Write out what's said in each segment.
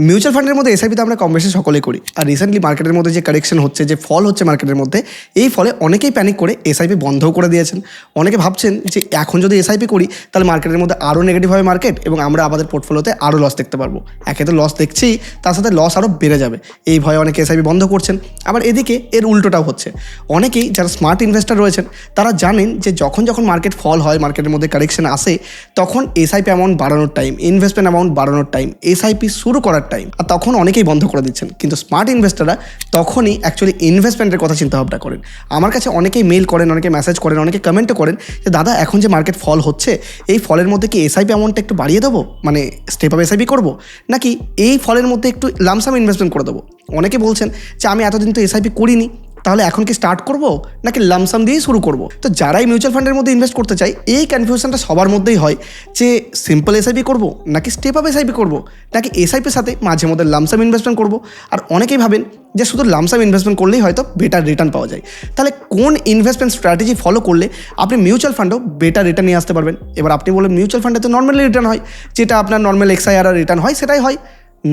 Mutual ফান্ডের মধ্যে এসআইপিতে আমরা কম বেশি সকলেই করি। আর রিসেন্টলি মার্কেটের মধ্যে যে কারেকশন হচ্ছে, যে ফল হচ্ছে মার্কেটের মধ্যে, এই ফলে অনেকেই প্যানিক করে এসআইপি বন্ধও করে দিয়েছেন। অনেকে ভাবছেন যে এখন যদি এসআইপি করি তাহলে মার্কেটের মধ্যে আরও নেগেটিভ হবে মার্কেট এবং আমরা আমাদের পোর্টফোলিওতে আরও লস দেখতে পারবো। একে তো লস দেখছেই, তার সাথে লস আরও বেড়ে যাবে, এই ভয়ে অনেকে এসআইপি বন্ধ করছেন। আবার এদিকে এর উল্টোটাও হচ্ছে, অনেকেই যারা স্মার্ট ইনভেস্টার রয়েছেন তারা জানেন যে যখন মার্কেট ফল হয়, মার্কেটের মধ্যে কারেকশন আসে, তখন এসআইপি অ্যামাউন্ট বাড়ানোর টাইম, ইনভেস্টমেন্ট অ্যামাউন্ট বাড়ানোর টাইম, এসআইপি শুরু করার টাইম, আর তখন অনেকেই বন্ধ করে দিচ্ছেন। কিন্তু স্মার্ট ইনভেস্টাররা তখনই অ্যাকচুয়ালি ইনভেস্টমেন্টের কথা চিন্তা ভাবনা করেন। আমার কাছে অনেকেই মেল করেন, অনেকে মেসেজ করেন, অনেকে কমেন্টও করেন যে দাদা এখন যে মার্কেট ফল হচ্ছে এই ফলের মধ্যে কি এসআইপি অ্যামাউন্টটা একটু বাড়িয়ে দেবো, মানে স্টেপ আপ এসআইপি করবো, নাকি এই ফলের মধ্যে একটু লামসাম ইনভেস্টমেন্ট করে দেবো। অনেকে বলছেন যে আমি এতদিন তো এসআইপি করিনি, তাহলে এখন কি স্টার্ট করব নাকি লামসাম দিয়েই শুরু করব। তো যারাই মিউচুয়াল ফান্ডের মধ্যে ইনভেস্ট করতে চাই, এই কনফিউশনটা সবার মধ্যেই হয় যে সিম্পল এসআইপি করব নাকি স্টেপ আপ এসআইপি করব, নাকি এসআইপির সাথে মাঝে মধ্যে লামসাম ইনভেস্টমেন্ট করব। আর অনেকেই ভাবেন যে শুধু লামসাম ইনভেস্টমেন্ট করলেই হয়তো বেটার রিটার্ন পাওয়া যায়। তাহলে কোন ইনভেস্টমেন্ট স্ট্র্যাটেজি ফলো করলে আপনি মিউচুয়াল ফান্ডেও বেটার রিটার্ন নিয়ে আসতে পারবেন। এবার আপনি বলেন মিউচুয়াল ফান্ডে তো নর্মালি রিটার্ন হয়, যেটা আপনার নর্মাল এক্সআইআর রিটার্ন হয় সেটাই হয়।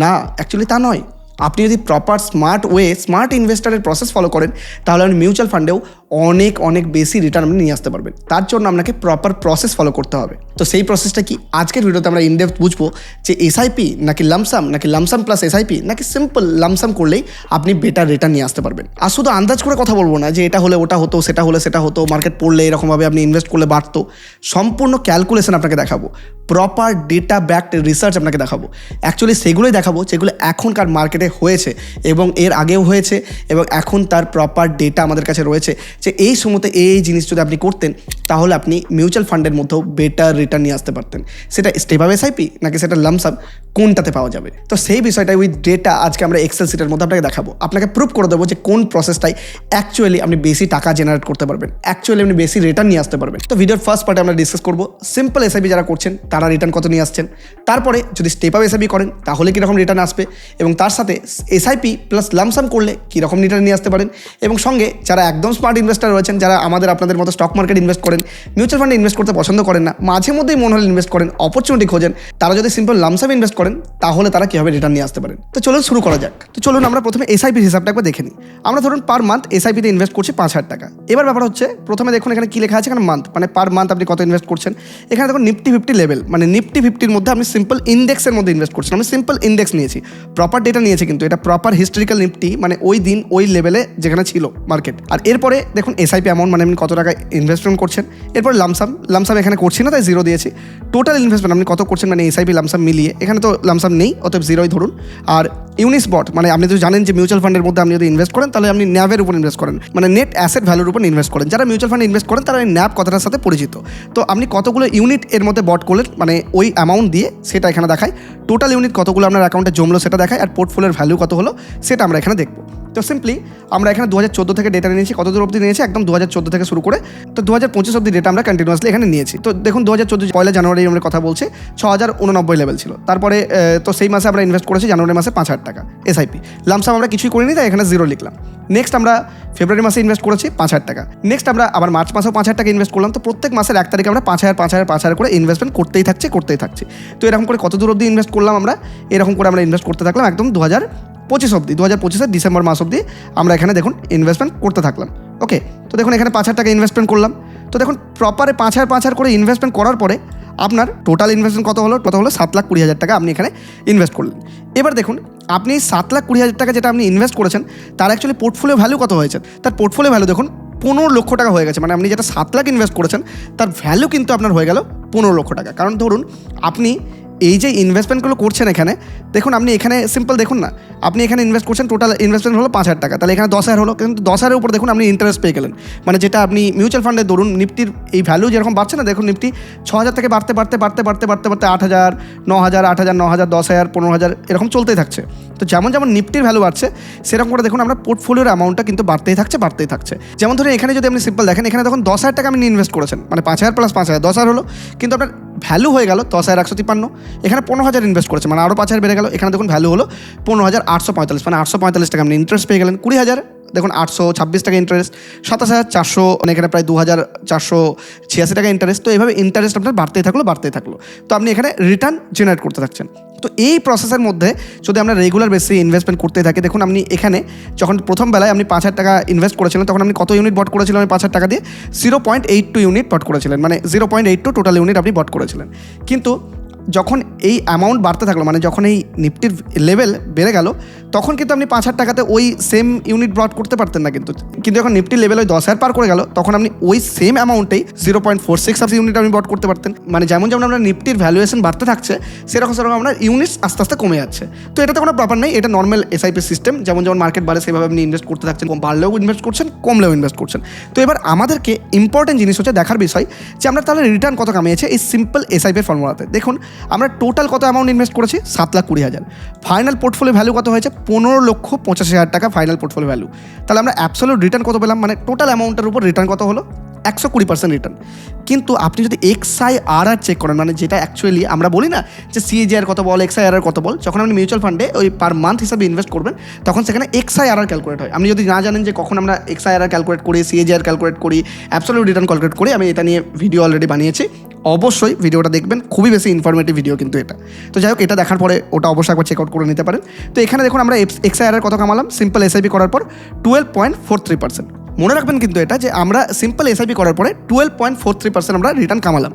না, অ্যাকচুয়ালি তা নয়। আপনি যদি প্রপার স্মার্ট ইনভেস্টারের প্রসেস ফলো করেন তাহলে আপনি মিউচুয়াল ফান্ডেও অনেক বেশি রিটার্ন আপনি নিয়ে আসতে পারবেন। তার জন্য আপনাকে প্রপার প্রসেস ফলো করতে হবে। তো সেই প্রসেসটা কি আজকের ভিডিওতে আমরা ইনডেপথ বুঝবো, যে এসআইপি নাকি লামসাম, নাকি লামসাম প্লাস এসআইপি, নাকি সিম্পল লামসাম করলেই আপনি বেটার রিটার্ন নিয়ে আসতে পারবেন। আর শুধু আন্দাজ করে কথা বলবো না যে এটা হলে ওটা হতো, সেটা হলে সেটা হতো, মার্কেট পড়লে এরকমভাবে আপনি ইনভেস্ট করলে বাড়তো। সম্পূর্ণ ক্যালকুলেশন আপনাকে দেখাবো, প্রপার ডেটা ব্যাকড রিসার্চ আপনাকে দেখাবো। অ্যাকচুয়ালি সেগুলোই দেখাবো যেগুলো এখনকার মার্কেটে হয়েছে এবং এর আগেও হয়েছে, এবং এখন তার প্রপার ডেটা আমাদের কাছে রয়েছে যে এই সময়তে এই জিনিস যদি আপনি করতেন তাহলে আপনি মিউচুয়াল ফান্ডের মধ্যেও বেটার রিটার্ন নিয়ে আসতে পারতেন। সেটা স্টেপ আপ এসআইপি নাকি সেটা লামসাম, কোনটাতে পাওয়া যাবে। তো সেই বিষয়টা উইথ ডেটা আজকে আমরা এক্সেল শিটের মধ্যে আপনাকে দেখাবো। আপনাকে প্রুভ করে দেবো যে কোন প্রসেসটাই অ্যাকচুয়ালি আপনি বেশি টাকা জেনারেট করতে পারবেন, অ্যাকচুয়ালি আপনি বেশি রিটার্ন নিয়ে আসতে পারবেন। তো ভিডিওর ফার্স্ট পার্টে আমরা ডিসকাস করবো সিম্পল এসআইপি যারা করছেন তারা রিটার্ন কত নিয়ে আসছেন, তারপরে যদি স্টেপ আপ এসআইপি করেন তাহলে কীরকম রিটার্ন আসবে, এবং তার সাথে এসআইপি প্লাস লামসাম করলে কীরকম রিটার্ন নিয়ে আসতে পারেন, এবং সঙ্গে যারা একদম স্মার্ট ইনভেস্টার রয়েছেন, যারা আপনাদের মতো স্টক মার্কেট ইনভেস্ট করেন, মিউচুয়াল ফান্ডে ইনভেস্ট করতে পছন্দ করেন না, মাঝে মধ্যেই মনে হলে ইনভেস্ট করেন, অপরচুনিটি খোঁজেন, তারা যদি সিম্পল লামসাম ইনভেস্ট করেন তাহলে তারা কীভাবে রিটার্ন নিয়ে আসতে পারেন। তো চলুন শুরু করা যাক। তো চলুন আমরা প্রথমে এসআইপির হিসাবটা একবার দেখে নিই। আমরা ধরুন পার মান্থ এসআইপিতে ইনভেস্ট করছি 5,000 টাকা। এবার ব্যাপার হচ্ছে প্রথমে দেখুন এখানে কী লেখা আছে, এখানে মান্থ মানে পার মান্থ আপনি কত ইনভেস্ট করছেন। এখানে দেখুন নিফটি 50 লেভেল, মানে নিফটি 50-র মধ্যে আপনি সিম্পল ইন্ডেক্সের মধ্যে ইনভেস্ট করছেন। আমি সিম্পল ইন্ডেক্স নিয়েছি, প্রপার ডেটা নিয়েছি, কিন্তু এটা প্রপার হিস্টোরিক্যাল নিফটি, মানে ওই দিন ওই লেভেলে যেখানে ছিল মার্কেট। আর এরপরে দেখুন এসআইপি অ্যামাউন্ট, মানে আপনি কত টাকা ইনভেস্টমেন্ট করছেন। এরপরে লামসাম এখানে করছি না, তাই 0 দিয়েছি। টোটাল ইনভেস্টমেন্ট আপনি কত করছেন, মানে এসআইপি লামসাম মিলিয়ে, এখানে তো লামসাম নেই, অতএব 0ই ধরুন। আর ইউনিস্পট, মানে আপনি তো জানেন যে মিউচুয়াল ফান্ডের মধ্যে আপনি যদি ইনভেস্ট করেন তাহলে আপনি ন্যাভের উপর ইনভেস্ট করেন, মানে নেট অ্যাসেট ভ্যালুর উপর ইনভেস্ট করেন। যারা মিউচুয়াল ফান্ডে ইনভেস্ট করেন তারা ন্যাভ কথাটার সাথে পরিচিত। তো আপনি কতগুলো ইউনিট এর মধ্যে বট করলেন, মানে ওই অ্যামাউন্ট দিয়ে সেটা এখানে দেখায়। টোটাল ইউনিট কতগুলো আপনার অ্যাকাউন্টে জমলো সেটা দেখায়, আর পোর্টফোলিওর ভ্যালু কত হলো সেটা আমরা এখানে দেখবো। তো সিম্পলি আমরা এখানে 2014 থেকে ডেটা নিয়েছি, কত দূর অবধি নিয়েছি, একদম 2014 থেকে শুরু করে তো 2025 অবধি ডেটা আমরা কন্টিনিউয়াসলি এখানে নিয়েছি। তো দেখুন 2014 পয়লা জানুয়ারি আমরা কথা বলছি 6,089 লেভেল ছিল। তারপরে তো সেই মাসে আমরা ইনভেস্ট করেছি জানুয়ারি মাসে 5,000 টাকা এসআইপি। লামসাম আমরা কিছুই করিনি, তাই এখানে 0 লিখলাম। নেক্সট আমরা ফেব্রুয়ারি মাসে ইনভেস্ট করেছি 5,000 টাকা। নেক্সট আমরা আবার মার্চ মাসেও 5,000 টাকা ইনভেস্ট করলাম। তো প্রত্যেক মাসের 1 তারিখে আমরা 5,000 করে ইনভেস্টমেন্ট করতেই থাকছি। তো এরকম করে কত দূর অবধি ইনভেস্ট করলাম আমরা, এরকম করে আমরা ইনভেস্ট করতে থাকলাম একদম 2025 অবধি। 2025-এর ডিসেম্বর মাস অবধি আমরা এখানে দেখুন ইনভেস্টমেন্ট করতে থাকলাম। ওকে, তো দেখুন এখানে 5,000 টাকা ইনভেস্টমেন্ট করলাম। তো দেখুন প্রপারে 5,000 করে ইনভেস্টমেন্ট করার পরে আপনার টোটাল ইনভেস্টমেন্ট কত হলো 7,20,000 টাকা আপনি এখানে ইনভেস্ট করলেন। এবার দেখুন আপনি 7,20,000 টাকা যেটা আপনি ইনভেস্ট করেছেন তার অ্যাকচুয়ালি পোর্টফোলিও ভ্যালু কত হয়েছে, তার পোর্টফোলিও ভ্যালু দেখুন 15 লক্ষ টাকা হয়ে গেছে। মানে আপনি যেটা 7 লাখ ইনভেস্ট করেছেন তার ভ্যালু কিন্তু আপনার হয়ে গেল 15 লক্ষ টাকা। কারণ ধরুন আপনি এই যে ইনভেস্টমেন্টগুলো করছেন এখানে দেখুন, আপনি এখানে সিম্পল দেখুন না, আপনি এখানে ইনভেস্ট করছেন, টোটাল ইনভেস্টমেন্ট হলো 5,000 টাকা, তাহলে এখানে 10,000 হলো, কিন্তু 10,000-এর উপর দেখুন আপনি ইন্টারেস্ট পেয়ে গেলেন। মানে যেটা আপনি মিউচুয়াল ফান্ডে ধরুন নিফটির এই ভ্যালু যেরকম বাড়ছে না, দেখুন নিফটি 6,000 থেকে বাড়তে 8,000, 9,000, 8,000, 9,000, 10,000, 15,000 এরকম চলতেই থাকছে। তো যেমন নিফটির ভ্যালু বাড়ছে সেরকম করে দেখুন আমরা পোর্টফোলিওর অ্যামাউন্টটা কিন্তু বাড়তেই থাকছে। যেমন ধরুন এখানে যদি আপনি সিম্পল দেখেন, এখানে তখন 10,000 টাকা আপনি ইনভেস্ট করেছেন, মানে 5,000 প্লাস 5,000 10,000 হলো, কিন্তু আপনার ভ্যালু হয়ে গেল 10,153। এখানে 15,000 ইনভেস্ট করেছে, মানে আরও 5,000 বেড়ে গেল। এখানে দেখুন ভ্যালু হলো 15,845, মানে 845 টাকা আপনি ইন্টারেস্ট পেয়ে গেলেন। 20,000 দেখুন 826 টাকা ইন্টারেস্ট, 27,400, মানে এখানে প্রায় 2,486 টাকা ইন্টারেস্ট। তো এইভাবে ইন্টারেস্ট আপনার বাড়তেই থাকলো। তো আপনি এখানে রিটার্ন জেনারেট করতে থাকছেন। তো এই প্রসেসের মধ্যে যদি আমরা রেগুলার বেসিসে ইনভেস্টমেন্ট করতে থাকি, দেখুন আপনি এখানে যখন প্রথম বেলায় আপনি 5,000 টাকা ইনভেস্ট করেছিলেন, তখন আপনি কত ইউনিট বট করেছিলেন? আপনি 5,000 টাকা দিয়ে 0.82 ইউনিট বট করেছিলেন, মানে 0.82 টোটাল ইউনিট আপনি বট করেছিলেন। কিন্তু যখন এই অ্যামাউন্ট বাড়তে থাকলো, মানে যখন এই নিফটির লেভেল বেড়ে গেল, তখন কিন্তু আপনি 5,000 টাকাতে ওই সেম ইউনিট ব্রড করতে পারতেন না। কিন্তু যখন নিফটির লেভেল ওই 10,000 পার করে গেল, তখন আপনি ওই সেম অ্যামাউন্টেই 0.46 ইউনিট আপনি ব্রড করতে পারতেন। মানে যেমন আমরা নিফটির ভ্যালুয়েশন বাড়তে থাকছে, সেরকম আপনার ইউনিটস আস্তে আস্তে কমে যাচ্ছে। তো এটাতে কোনো ব্যাপার নেই, এটা নর্মাল এসআইপি সিস্টেম। যেমন মার্কেট বাড়ে সেভাবে আপনি ইনভেস্ট করতে থাকছেন, বাড়লেও ইনভেস্ট করছেন, কমলেও ইনভেস্ট করছেন। তো এবার আমাদেরকে ইম্পর্টেন্ট জিনিস হচ্ছে দেখার বিষয় যে আমরা তাহলে রিটার্ন কত কামিয়েছে এই সিম্পল এসআইপির ফর্মুলাতে। দেখুন আমরা টোটাল কত অ্যামাউন্ট ইনভেস্ট করেছি? 7,20,000। ফাইনাল পোর্টফোলিও ভ্যালু কত হয়েছে? 15,85,000 টাকা ফাইনাল পোর্টফোলিও ভ্যালু। তাহলে আমরা অ্যাবসলিউট রিটার্ন কত পেলাম? মানে টোটাল অ্যামাউন্টের উপর রিটার্ন কত হলো? 120% রিটার্ন। কিন্তু আপনি যদি XIRR চেক করেন, মানে যেটা অ্যাকচুয়ালি আমরা বলি না যে CAGR কত বল, XIRR কত বল, যখন আপনি মিউচুয়াল ফান্ডে ওই পার মান্থ হিসাবে ইনভেস্ট করবেন, তখন সেখানে XIRR ক্যালকুলেট হয়। আপনি যদি না জানেন যে কখন আমরা XIRR ক্যালকুলেট করি, CAGR ক্যালকুলেট করি, অ্যাবসলিউট রিটার্ন ক্যালকুলেট করি, আমি এটা নিয়ে ভিডিও অলরেডি বানিয়েছি, অবশ্যই ভিডিওটা দেখবেন, খুবই বেশি ইনফরমেটিভ ভিডিও কিন্তু এটা। তো যাই হোক, এটা দেখার পরে ওটা অবশ্যই একবার চেক আউট করে নিতে পারেন। তো এখানে দেখুন আমরা XIRR কত কামালাম সিম্পল এসআইপি করার পর? 12.43%। মনে রাখবেন কিন্তু এটা যে আমরা সিম্পল এসআইপি করার পরে 12.43% আমরা রিটার্ন কামালাম।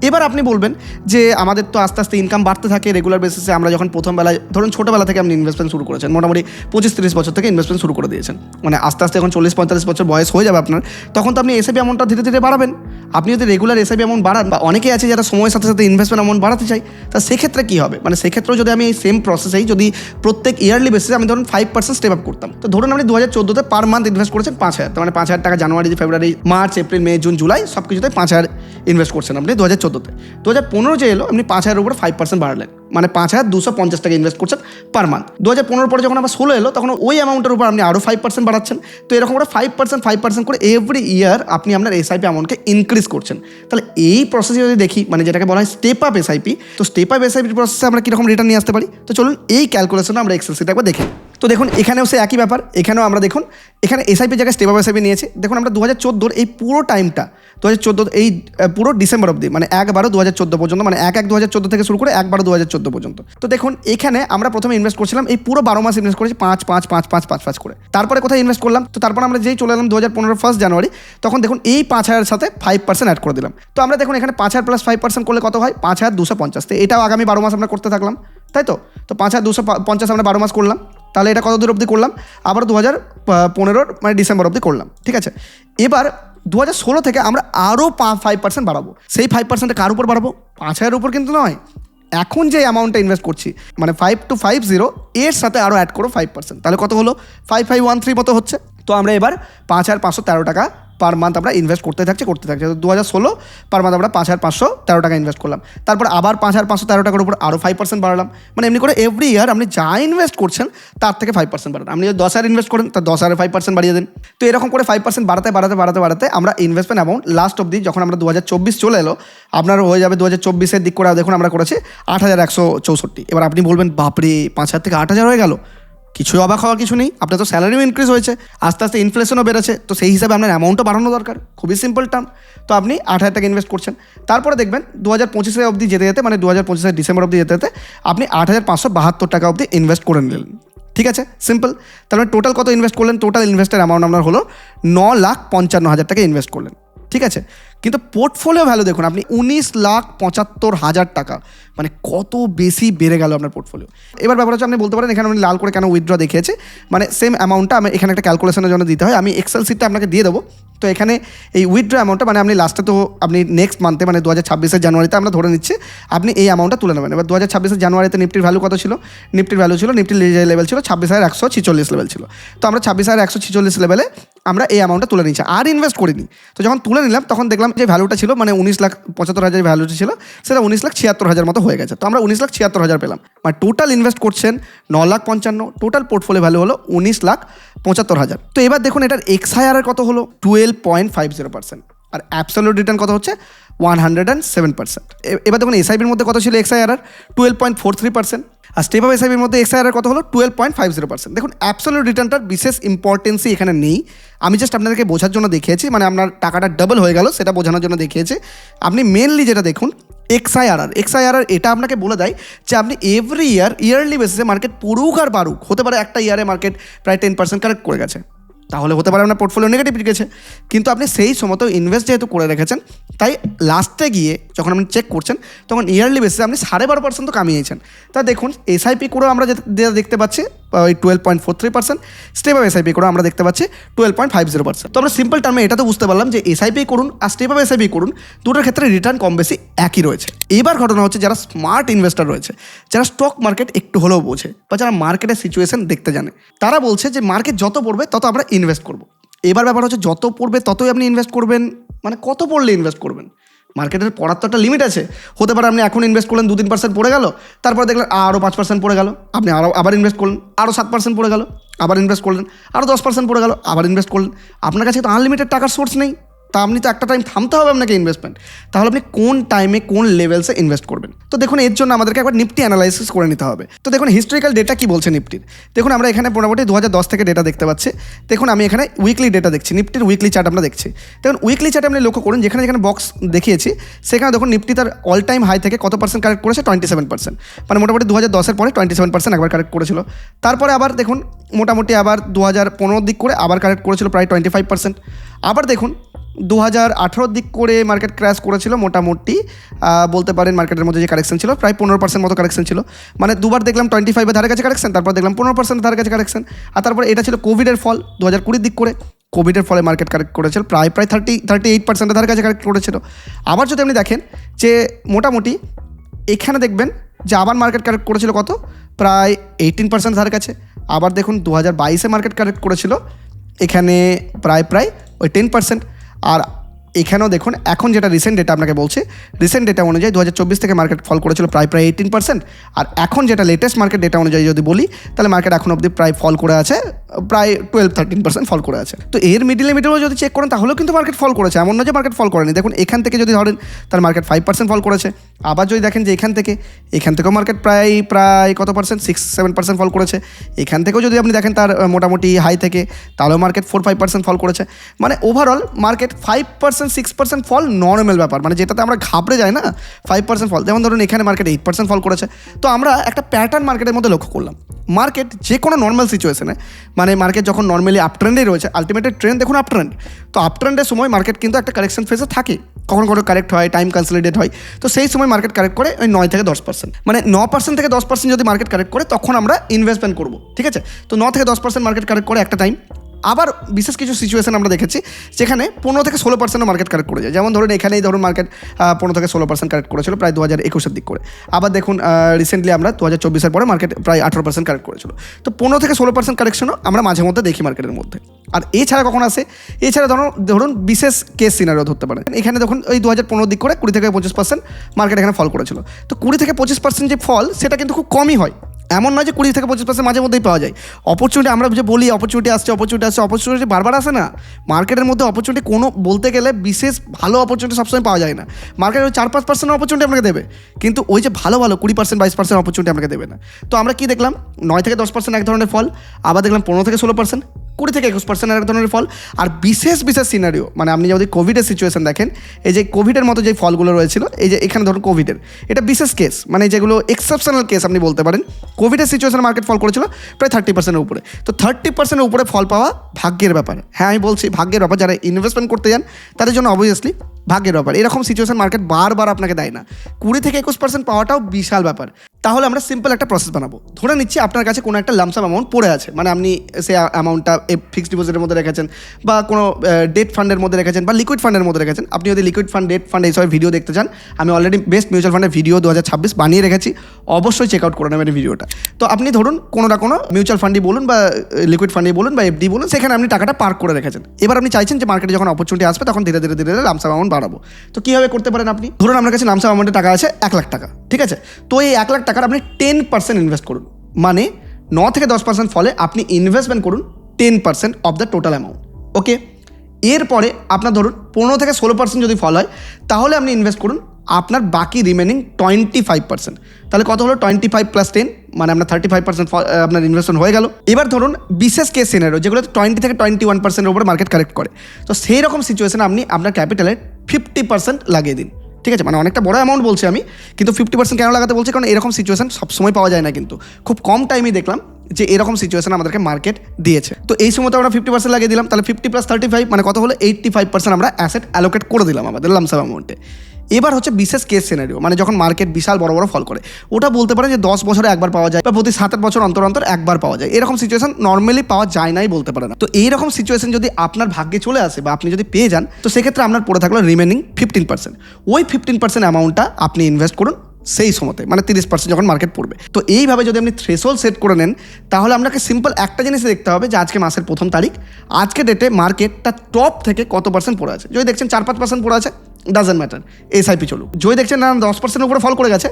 এবার আপনি বলবেন যে আমাদের তো আস্তে আস্তে ইনকাম বাড়তে থাকে রেগুলার বেসিসে। আমরা যখন প্রথম বেলায় ধরুন ছোটোবেলা থেকে আপনি ইনভেস্টমেন্ট শুরু করেছেন, মোটামুটি 25-30 বছর থেকে ইনভেস্টমেন্ট শুরু করে দিয়েছেন, মানে আস্তে আস্তে যখন 40-45 বছর বয়স হয়ে যাবে আপনার, তখন তো আপনি এসআইপি অ্যামাউন্টটা ধীরে ধীরে বাড়াবেন। আপনি যদি রেগুলার এসআইপি অ্যামাউন্ট বাড়ান, বা অনেকেই আছে যারা সময়ের সাথে সাথে ইনভেস্টমেন্ট অ্যামাউন্ট বাড়াতে চাই, তা সেক্ষেত্রে কী হবে? মানে সেক্ষেত্রেও যদি আমি এই সেম প্রসেসেই যদি প্রত্যেক ইয়ারলি বেসিসে আমি ধরুন 5% স্টেপ আপ করতাম, তো ধরুন আপনি 2014-তে পার মান্থ ইনভেস্ট করেছেন 5,000, মানে 5,000 টাকা জানুয়ারি, ফেব্রুয়ারি, মার্চ, এপ্রিল, মে, জুন, জুলাই সব কিছুতে 5,000 ইনভেস্ট করছেন আপনি 2014-তে। 2015 যে এলো, আপনি 5,000-এর উপরে 5% বাড়ালেন, মানে 5,250 টাকা ইনভেস্ট করছেন পার মান্থ। 2015 পরে যখন আবার 16 এলো, তখন ওই অ্যামাউন্টের উপর আপনি আরও 5% বাড়াচ্ছেন। তো এরকম করে 5% করে এভরি ইয়ার আপনি আপনার এসআইপি অ্যামাউন্টকে ইনক্রিজ করছেন। তাহলে এই প্রসেসে যদি দেখি, মানে যেটাকে বলা হয় স্টেপ আপ এসআইপি, তো স্টেপ আপ এসআইপির প্রসেসে আমরা কীরকম রিটার্ন নিয়ে আসতে পারি? তো চলুন এই ক্যালকুলেশনটা আমরা এক্সেল শিটে একবার দেখি। তো দেখুন এখানেও সে একই ব্যাপার, এখানেও আমরা দেখুন এখানে এসআইপি জায়গায় স্টেপ আপ এসআইপি নিয়েছি। দেখুন আমরা 2014 এই পুরো টাইমটা, 2014 এই পুরো ডিসেম্বর অবধি, মানে 1/12/2014 পর্যন্ত, মানে 1/1/2014 থেকে শুরু করে 1/12/2014 পর্যন্ত। তো দেখুন এখানে আমরা প্রথমে ইনভেস্ট করছিলাম, এই পুরো 12 মাস ইনভেস্ট করেছি 5 করে। তারপরে কোথায় ইনভেস্ট করলাম? তো তারপর আমরা যেই চলে এলাম 2015 1 জানুয়ারি, তখন দেখুন এই 5,000-এর সাথে 5% অ্যাড করে দিলাম। তো আমরা দেখুন এখানে 5,000 + 5% করলে কত হয়? 5,250। তো এটাও আগামী 12 মাস আমরা করতে থাকলাম, তাই তো? তো 5,250 আমরা 12 মাস করলাম। তাহলে এটা কত দূর অবধি করলাম? আবার 2015 মানে ডিসেম্বর অবধি করলাম, ঠিক আছে। এবার 2016 থেকে আমরা আরও 5% বাড়াবো। সেই 5% কার উপর বাড়াবো? 5,000-এর উপর কিন্তু নয়, এখন যে অ্যামাউন্টটা ইনভেস্ট করছি, মানে 5250, এর সাথে আরও অ্যাড করো 5%। তাহলে কত হলো? 5513 মতো হচ্ছে। তো আমরা এবার 5,513 টাকা পার মান্থ আমরা ইনভেস্ট করতে থাকছি। তো 2016 পার মান্থ আমরা 5,513 টাকা ইনভেস্ট করলাম। তারপর আবার 5,513 টাকার উপর আরও 5% বাড়ালাম। মানে এমনি করে এভরি ইয়ার আপনি যা ইনভেস্ট করছেন তার থেকে 5% বাড়ান। আপনি যদি 10,000 ইনভেস্ট করেন, তার 10,000-এ 5% বাড়িয়ে দেন। তো এরকম করে 5% বাড়াতে আমরা ইনভেস্টমেন্ট অ্যামাউন্ট লাস্ট অবধি, যখন আমরা 2024 চলে এলো, আপনার হয়ে যাবে 2024-এর দিক করে দেখুন আমরা করেছি 8,164। এবার আপনি বলবেন বাপরে, 5,000 থেকে 8,000 হয়ে গেল, কিছুই অবাক হওয়ার কিছু নেই। আপনার তো স্যালারিও ইনক্রিজ হয়েছে, আস্তে আস্তে ইনফ্লেশনও বেড়েছে, তো সেই হিসাবে আপনার অ্যামাউন্টও বাড়ানো দরকার। খুবই সিম্পল টার্ম। তো আপনি 8,000 টাকা ইনভেস্ট করছেন। তারপরে দেখবেন 2025 অবধি যেতে, মানে 2025 ডিসেম্বর অবধি যেতে আপনি 8,572 টাকা অবধি ইনভেস্ট করে নিলেন, ঠিক আছে, সিম্পল। তাহলে টোটাল কত ইনভেস্ট করলেন? টোটাল ইনভেস্টের অ্যামাউন্ট আপনার হলো 9,55,000 টাকা ইনভেস্ট করলেন, ঠিক আছে। কিন্তু পোর্টফোলিও ভ্যালু দেখুন আপনি 19,75,000 টাকা, মানে কত বেশি বেড়ে গেল আপনার পোর্টফোলিও। এবার ব্যাপার হচ্ছে আপনি বলতে পারেন এখানে আমি লাল করে কেন উইথড্র দেখিয়েছে, মানে সেম অ্যামাউন্টটা আমি এখানে একটা ক্যালকুলেশনের জন্য দিতে হয়। আমি এক্সেল শিটটা আপনাকে দিয়ে দেবো। তো এখানে এই উইথড্র অ্যামাউন্টটা, মানে আপনি লাস্টে তো আপনি নেক্সট মান্থে, মানে 2026 জানুয়ারিতে আমরা ধরে নিচ্ছি আপনি এই অ্যামাউন্টটা তুলে নেবেন। এবার 2026 জানুয়ারিতে নিফটির ভ্যালু কত ছিল? নিফটির লেভেল ছিল 26,146 লেভেল ছিল। তো আমরা 26,146 লেভেলে আমরা এই অ্যামাউন্টটা তুলে নিচ্ছি, আর ইনভেস্ট করিনি। তো যখন তুলে নিলাম তখন দেখলাম যে ভ্যালুটা ছিল, মানে 19,75,000 ভ্যালুটা ছিল, সেটা 19,76,000 মতো হয়ে গেছে। তো আমরা 19,76,000 পেলাম, মানে টোটাল ইনভেস্ট করছেন 9,55,000, টোটাল পোর্টফোলিও ভ্যালু হলো 19,75,000। তো এবার দেখুন এটার XIRR কত হলো? 12.50%, আর অ্যাবসলিউট রিটার্ন কত হচ্ছে? 107%। এবার দেখুন এসআইপির মধ্যে কত ছিল XIRR? 12.43%। আর স্টেপ আপ এসআইপির মধ্যে এক্সআইআর কত হলো 12.50%। দেখুন অ্যাবসলিউট রিটার্নটার বিশেষ ইম্পর্টেন্সই এখানে নেই, আমি জাস্ট আপনাদেরকে বোঝার জন্য দেখিয়েছি, মানে আপনার টাকাটা ডাবল হয়ে গেল সেটা বোঝানোর জন্য দেখিয়েছি। আপনি মেনলি যেটা দেখুন এক্সআইআরআর এটা আপনাকে বলে দেয় যে আপনি এভরি ইয়ারলি বেসিসে মার্কেট পড়ুক আর বাড়ুক, হতে পারে একটা ইয়ারে মার্কেট প্রায় 10% কারেক্ট করে গেছে, তাহলে হতে পারে আপনার পোর্টফোলিও নেগেটিভ গেছে, কিন্তু আপনি সেই সময় তো ইনভেস্ট যেহেতু করে রেখেছেন, তাই লাস্টে গিয়ে যখন আপনি চেক করছেন তখন ইয়ারলি বেসিসে আপনি 12.5% তো কামিয়েছেন। তা দেখুন এসআইপি করেও আমরা যেটা দেখতে পাচ্ছি ওই 12.43%, স্টেপ আপ এসআইপি করেও আমরা দেখতে পাচ্ছি 12.50%। তো আমরা সিম্পল টার্মে এটা তো বুঝতে পারলাম যে এসআইপি করুন আর স্টেপ আপ এসআইপি করুন, দুটোর ক্ষেত্রে রিটার্ন কম বেশি একই রয়েছে। এবার ঘটনা হচ্ছে যারা স্মার্ট ইনভেস্টর রয়েছে, যারা স্টক মার্কেট একটু হলেও বোঝে বা যারা মার্কেটের সিচুয়েশন দেখতে জানে, তারা বলছে যে মার্কেট যত পড়বে তত আমরা ইনভেস্ট করব। এবার ব্যাপার হচ্ছে যত পড়বে ততই আপনি ইনভেস্ট করবেন, মানে কত পড়লে ইনভেস্ট করবেন? মার্কেটের পড়ার তো একটা লিমিট আছে। হতে পারে আপনি এখন ইনভেস্ট করলেন 2-3% পড়ে গেল, তারপর দেখলেন আরও 5% পড়ে গেল, আপনি আবার ইনভেস্ট করলেন, আরও 7% পড়ে গেল, আবার ইনভেস্ট করলেন, আরও 10% পড়ে গেল, আবার ইনভেস্ট করলেন। আপনার কাছে তো আনলিমিটেড টাকার সোর্স নেই, তা আপনি তো একটা টাইম থামতে হবে আপনাকে ইনভেস্টমেন্ট। তাহলে আপনি কোন টাইমে কোন লেভেলসে ইনভেস্ট করবেন? তো দেখুন এর জন্য আমাদেরকে একবার নিফটি অ্যানালাইসিস করে নিতে হবে। তো দেখুন হিস্টোরিক্যাল ডেটা কী বলছে নিফটির। দেখুন আমরা এখানে মোটামুটি 2010 থেকে ডেটা দেখতে পাচ্ছি। দেখুন আমি এখানে উইকলি ডেটা দেখছি, নিফটির উইকলি চার্ট আমরা দেখছি। দেখুন উইকলি চার্টে আপনি লক্ষ্য করুন, যেখানে যেখানে বক্স দেখিয়েছি সেখানে দেখুন নিফটি তার অল টাইম হাই থেকে কত পার্সেন্ট কারেক্ট করেছে? 27%। মানে মোটামুটি 2010-এর পরে 27% একবার কারেক্ট করেছিল। তারপরে আবার দেখুন মোটামুটি আবার 2015 দিক করে আবার কারেক্ট করেছিল প্রায় 25%। আবার দেখুন 2018 দিক করে মার্কেট ক্র্যাশ করেছিল, মোটামুটি বলতে পারেন মার্কেটের মধ্যে যে কারেকশন ছিল প্রায় 15% মতো কারেকশন ছিল। মানে দুবার দেখলাম 25-এর ধারে কাছে কারেকশন, তারপর দেখলাম 15% ধারে কাছে কারেকশন। আর তারপর এটা ছিল কোভিডের ফল 2020 দিক করে, কোভিডের ফলে মার্কেট কারেক্ট করেছিল প্রায় 38%-এর ধারে কাছে কারেক্ট করেছিল। আবার যদি আপনি দেখেন যে মোটামুটি এখানে দেখবেন যে আবার মার্কেট কারেক্ট করেছিল কত? প্রায় 18% ধারে কাছে। আবার দেখুন 2022-এ মার্কেট কারেক্ট করেছিল এখানে প্রায় ওই 10%। আর এখানেও দেখুন এখন যেটা রিসেন্ট ডেটা আপনাকে বলছে, রিসেন্ট ডেটা অনুযায়ী 2024 থেকে মার্কেট ফল করেছিল প্রায় 18%। আর এখন যেটা লেটেস্ট মার্কেট ডেটা অনুযায়ী যদি বলি, তাহলে মার্কেট এখন অবধি প্রায় ফল করে আছে প্রায় 12-13% ফল করে আছে। তো এর মিডিলে যদি চেক করেন তাহলেও কিন্তু মার্কেট ফল করেছে, এমন নয় যে মার্কেট ফল করেনি। দেখুন এখান থেকে যদি ধরেন তার মার্কেট 5% ফল করেছে। আবার যদি দেখেন যে এখান থেকেও মার্কেট প্রায় কত পার্সেন্ট? 6-7% ফল করেছে। এখান থেকেও যদি আপনি দেখেন তার মোটামুটি হাই থেকে, তাহলেও মার্কেট 4-5% ফল করেছে। মানে ওভারঅল মার্কেট 5-6% ফল নর্মাল ব্যাপার, মানে যেটাতে আমরা ঘাবড়ে যাই না 5% ফল। যেমন ধরুন এখানে মার্কেট 8% ফল করেছে। তো আমরা একটা প্যাটার্ন মার্কেটের মধ্যে লক্ষ্য করলাম, মার্কেট যে কোনো নর্মাল সিচুয়েশনে, মানে মার্কেট যখন নর্মালি আপ ট্রেন্ডেই রয়েছে, আলটিমেটেড ট্রেন্ড দেখুন আপ ট্রেন্ড, তো আপ ট্রেন্ডের সময় মার্কেট কিন্তু একটা কারেকশন ফেজে থাকে, কখনো কারেক্ট হয়, টাইম কনসলিডেট হয়। তো সেই সময় মার্কেট কারেক্ট করে ওই 9-10%, মানে 9% থেকে 10% যদি মার্কেট কারেক্ট করে তখন আমরা ইনভেস্টমেন্ট করবো, ঠিক আছে? তো 9-10% মার্কেট কারেক্ট করে একটা টাইম। আবার বিশেষ কিছু সিচুয়েশন আমরা দেখেছি যেখানে 15-16% মার্কেট কারেক্ট করে যায়। যেমন ধরুন এখানেই ধরুন মার্কেট 15-16% কারেক্ট করেছিল প্রায় 2021-এর দিক করে। আবার দেখুন রিসেন্টলি আমরা 2024-এর পরে মার্কেট প্রায় 18% কারেক্ট করেছিল। তো 15-16% কারেকশনও আমরা মাঝে মধ্যে দেখি মার্কেটের মধ্যে। আর এছাড়া কখন আসে? এছাড়া ধরুন বিশেষ কেস সিনারিও ধরতে পারেন। এখানে দেখুন ওই 2015 দিক করে 20-25% মার্কেট এখানে ফল করেছিল। তো 20-25% যে ফল সেটা কিন্তু খুব কমই হয়, এমন নয় যে 20-25% মাঝে মধ্যেই পাওয়া যায়। অপরচুনিটি আমরা যে বলি অপরচুনিটি আসছে, অপরচুনিটি বারবার আসে না। মার্কেটের মধ্যে অপরচুনিটি কোনো বলতে গেলে বিশেষ ভালো অপরচুনিটি সবসময় পাওয়া যায় না। মার্কেট ওই 4-5% অপরচুনিটি আপনাকে দেবে, কিন্তু ওই যে ভালো 20%-22% অপরচুনিটি আপনাকে দেবে না। তো আমরা কি দেখলাম? 9-10% এক ধরনের ফল, আবার দেখলাম 15-16%, 20-21% এক ধরনের ফল। আর বিশেষ সিনারিও, মানে আপনি যদি কোভিডের সিচুয়েশন দেখেন, এই যে কোভিডের মতো যে ফলগুলো রয়েছিল, এই যে এখানে ধরুন কোভিডের এটা বিশেষ কেস, মানে যেগুলো এক্সেপশনাল কেস আপনি বলতে পারেন। কোভিডের সিচুয়েশনে মার্কেট ফল করেছিল প্রায় 30%-এর উপরে। তো 30%-এর উপরে ফল পাওয়া ভাগ্যের ব্যাপার। হ্যাঁ আমি বলছি ভাগ্যের ব্যাপার, যারা ইনভেস্টমেন্ট করতে যান তাদের জন্য অবভিয়াসলি ভাগ্যের ব্যাপার। এরকম সিচুয়েশন মার্কেট বারবার আপনাকে দেয় না। 20-21% পাওয়াটাও বিশাল ব্যাপার। তাহলে আমরা সিম্পল একটা প্রসেস বানাবো। ধরে নিচ্ছি আপনার কাছে কোনো একটা লামসাম অ্যামাউন্ট পড়ে আছে, মানে আপনি সেই অ্যামাউন্টটা ফিক্সড ডিপোজিটের মধ্যে রেখেছেন, বা কোনো ডেট ফান্ডের মধ্যে রেখেছেন, বা লিকুইড ফান্ডের মধ্যে রেখেছেন। আপনি যদি লিকুইড ফান্ড, ডেট ফান্ড এইসব ভিডিও দেখতে চান, আমি অলরেডি বেস্ট মিউচুয়াল ফান্ডের ভিডিও 2026 বানিয়ে রেখেছি, অবশ্যই চেক আউট করে নেবেন এই ভিডিওটা। তো আপনি ধরুন কোনো মিউচুয়াল ফান্ডই বলুন বা লিকুইড ফান্ডই বলুন বা এফডি বলুন, সেখানে আপনি টাকাটা পার্ক করে রেখেছেন। এবার আপনি চাইছেন যে মার্কেটে যখন অপরচুনিটি আসবে তখন ধীরে ধীরে লামসাম অ্যামাউন্ট বাড়াবো। তো কীভাবে করতে পারেন? আপনি ধরুন আপনার কাছে লামসাম অ্যামাউন্টের টাকা আছে 1 লাখ টাকা, ঠিক আছে? তো এই 1 লাখ টাকার আপনি 10% ইনভেস্ট করুন, মানে 9-10% ফলে আপনি ইনভেস্টমেন্ট করুন 10% অফ দ্য টোটাল অ্যামাউন্ট। ওকে, এরপরে আপনার ধরুন 15-16% যদি ফল হয়, তাহলে আপনি ইনভেস্ট করুন আপনার বাকি রিমেনিং 25%। তাহলে কত হলো? 25 + 10 মানে আপনার 35% আপনার ইনভেস্টমেন্ট হয়ে গেল। এবার ধরুন বিশেষ কেস সিনারিও যেগুলো 20 থেকে 21%-এর উপরে মার্কেট কারেক্ট করে, তো সেই রকম সিচুয়েশনে আপনি আপনার ক্যাপিটালের 50% লাগিয়ে দিন। ঠিক আছে, মানে অনেকটা বড় অ্যামাউন্ট বলছি আমি, কিন্তু 50% কেন লাগাতে বলছি, কারণ এরকম সিচুয়েশন সবসময় পাওয়া যায় না, কিন্তু খুব কম টাইমেই দেখলাম যে এরকম সিচুয়েশন আমাদেরকে মার্কেট দিয়েছে। তো এই সময় তো আমরা 50% লাগিয়ে দিলাম, তাহলে 50 + 35 মানে কত হলো 85% আমরা অ্যাসেট অ্যালোকেট করে দিলাম আমাদের লামসাম অ্যামাউন্টে। এবার হচ্ছে বিশেষ কেস সিনারিও, মানে যখন মার্কেট বিশাল বড় বড় ফল করে, ওটা বলতে পারে যে 10 বছরে একবার পাওয়া যায় বা প্রতি 7-8 বছর অন্তর অন্তর একবার পাওয়া যায়, এরকম সিচুয়েশন নর্মালি পাওয়া যায় নাই বলতে পারে না। তো এইরকম সিচুয়েশন যদি আপনার ভাগ্যে চলে আসে বা আপনি যদি পেয়ে যান, তো সেক্ষেত্রে আপনার পড়ে থাকলো রিমেনিং 15%। ওই 15% অ্যামাউন্টটা আপনি ইনভেস্ট করুন সেই সময়তে, মানে 30% যখন মার্কেট পড়বে। তো এইভাবে যদি আপনি থ্রেশহোল্ড সেট করে নেন, তাহলে আপনাকে সিম্পল একটা জিনিস দেখতে হবে যে আজকে মাসের 1 তারিখ, আজকে ডেটে মার্কেটটা টপ থেকে কত পার্সেন্ট পড়ে আছে। যদি দেখছেন 4-5% পড়ে আছে, ডাজেন্ট ম্যাটার, এসআইপি চলুক। যদি দেখছেন না 10% উপরে ফল করে গেছে,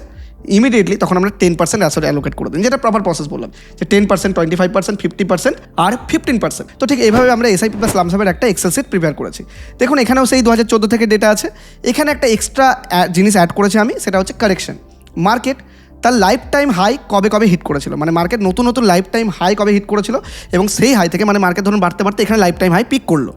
ইমিডিয়েটলি তখন আমরা 10% অ্যাসেট অ্যালোকেট করে দিন, যেটা প্রপার প্রসেস বললাম, যে 10%, 25%, 50% আর 15%। তো ঠিক এইভাবে আমরা এসআইপি প্লাস লামসামের একটা এক্সেল শিট প্রিপেয়ার করেছি। দেখুন এখানেও সেই 2014 থেকে ডেটা আছে। এখানে একটা এক্সট্রা জিনিস অ্যাড করেছি আমি, সেটা হচ্ছে কারেকশন। মার্কেট তার লাইফ টাইম হাই কবে কবে হিট করেছিল, মানে মার্কেট নতুন নতুন লাইফ টাইম হাই কবে হিট করেছিল, এবং সেই হাই থেকে মানে মার্কেট ধরুন বাড়তে বাড়তে এখানে লাইফ টাইম হাই পিক করলো।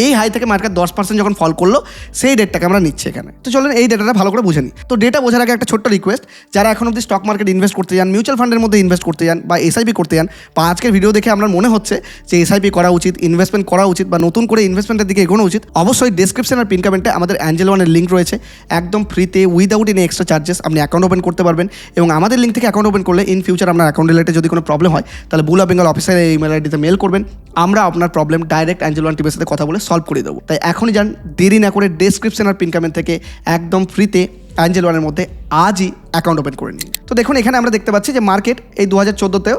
এই হাই থেকে মার্কেট 10% যখন ফল করলো, সেই ডেটটাকে আমরা নিচ্ছি এখানে। তো চলুন এই ডেটাটা ভালো করে বুঝে নিই। তো ডেটা বোঝার আগে একটা ছোট্ট রিকোয়েস্ট, যারা এখন অবধি স্টক মার্কেট ইনভেস্ট করতে যান, মিউচুয়াল ফান্ডের মধ্যে ইনভেস্ট করতে যান বা এসআইপি করতে যান, বা আজকের ভিডিও দেখে আপনার মনে হচ্ছে যে এসআইপি করা উচিত, ইনভেস্টমেন্ট করা উচিত বা নতুন করে ইনভেস্টমেন্টের দিকে এগোনো উচিত, অবশ্যই ডেসক্রিপশন আর পিন কমেন্টে আমাদের অ্যাঞ্জেল ওয়ানের লিঙ্ক রয়েছে। একদম ফ্রিতে উইদাউট এনি এক্সট্রা চার্জেস আপনি অ্যাকাউন্ট ওপেন করতে পারবেন, এবং আমাদের লিঙ্ক থেকে অ্যাকাউন্ট ওপেন করলে ইন ফিউচার আপনার অ্যাকাউন্ট রিলেটেড যদি কোনো প্রবলেম হয়, তাহলে বুল অফ বেঙ্গল অফিসের ইমেল আইডিতে মেল করবেন, আমরা আপনার প্রবলেম ডাইরেক্ট অ্যাঞ্জেল ওয়ান টিমের সাথে কথা বলে সলভ করে দেবো। তাই এখনই যান, দেরি না করে ডেসক্রিপশন আর পিন কমেন্ট থেকে একদম ফ্রিতে অ্যাঞ্জেল ওয়ানের মধ্যে আজই অ্যাকাউন্ট ওপেন করে নিন। তো দেখুন এখানে আমরা দেখতে পাচ্ছি যে মার্কেট এই 2014তেও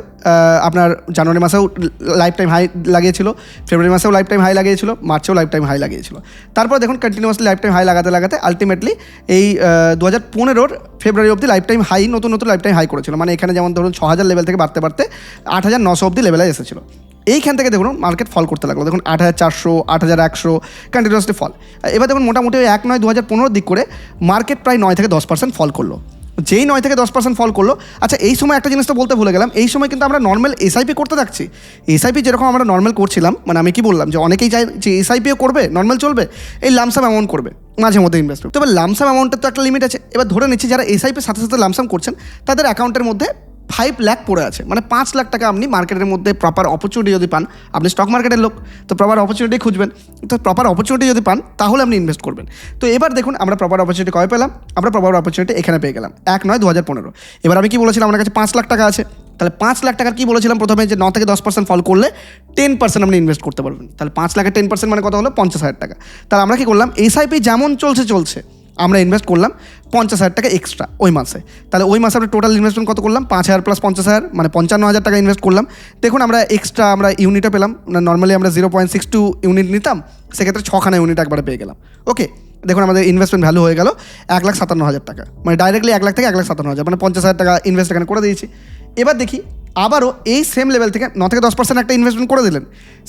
আপনার জানুয়ারি মাসেও লাইফ টাইম হাই লাগিয়েছিল, ফেব্রুয়ারি মাসেও লাইফ টাইম হাই লাগিয়েছিল, মার্চেও লাইফ টাইম হাই লাগিয়েছিল। তারপর দেখুন কন্টিনিউয়াসলি লাইফ টাইম হাই লাগাতে লাগাতে আলটিমেটলি এই 2015 ফেব্রুয়ারি অবধি লাইফ টাইম হাই, নতুন নতুন লাইফ টাইম হাই করেছিল। মানে এখানে যেমন ধরুন 6000 লেভেল থেকে বাড়তে বাড়তে 8900 অবধি লেভেলে এসেছিল। এইখান থেকে দেখুন মার্কেট ফল করতে লাগলো, দেখুন 8400, 8100 কন্টিনিউয়াসলি ফল। এবার দেখুন মোটামুটি 1/9/2015 দিক করে মার্কেট প্রায় 9 থেকে 10% ফল করলো। যেই 9 থেকে 10% ফল করলো, আচ্ছা এই সময় একটা জিনিস তো বলতে ভুলে গেলাম, এই সময় কিন্তু আমরা নর্মাল এসআইপি করতে থাকছি। এসআইপি যেরকম আমরা নর্মাল করছিলাম, মানে আমি কি বললাম যে অনেকেই চায় যে এসআইপিও করবে, নর্মাল চলবে, এই লামসাম অ্যামাউন্ট করবে মাঝে মধ্যে ইনভেস্ট। তবে লামসাম অ্যামাউন্টের তো একটা লিমিট আছে। এবার ধরে নিচ্ছি যারা এসআইপির সাথে সাথে লামসাম করছেন, তাদের অ্যাকাউন্টের মধ্যে 5 লাখ পড়ে আছে, মানে 5 লাখ টাকা আপনি মার্কেটের মধ্যে প্রপার অপরচুনিটি যদি পান, আপনি স্টক মার্কেটের লোক তো প্রপার অপরচুনিটি খুঁজবেন, তো প্রপার অপরচুনিটি যদি পান তাহলে আপনি ইনভেস্ট করবেন। তো এবার দেখুন আমরা প্রপার অপরচুনিটি কবে পেলাম, আমরা প্রপার অপরচুনিটি এখানে পেয়ে গেলাম 1/9/2015। এবার আমি কি বলেছিলাম, আমার কাছে 5 লাখ টাকা আছে, তাহলে 5 লাখ টাকার কি বলেছিলাম প্রথমে, যে 9 থেকে 10% ফল করলে 10% আপনি ইনভেস্ট করতে পারবেন। তাহলে 5 লাখের 10% মানে কত হলো, 50,000 টাকা। তাহলে আমরা কি করলাম, এসআইপি যেমন চলছে আমরা ইনভেস্ট করলাম 50,000 টাকা এক্সট্রা ওই মাসে। তাহলে ওই মাসে আমরা টোটাল ইনভেস্টমেন্ট কত করলাম, 5,000 + 50,000 মানে 55,000 টাকা ইনভেস্ট করলাম। দেখুন আমরা এক্সট্রা আমরা ইউনিটও পেলাম, নর্মালি আমরা 0.62 ইউনিট নিতাম, সেক্ষেত্রে 6খানা ইউনিট একবারে পেয়ে গেলাম। ওকে, দেখুন আমাদের ইনভেস্টমেন্ট ভ্যালু হয়ে গেল 1,57,000 টাকা, মানে ডাইরেক্টলি 1 লাখ থেকে 1,57,000, মানে 50,000 টাকা ইনভেস্ট এখানে করে দিয়েছি। এবার দেখি আবারও এই সেম লেভেল থেকে 9 থেকে 10% একটা ইনভেস্টমেন্ট করে দিলেন,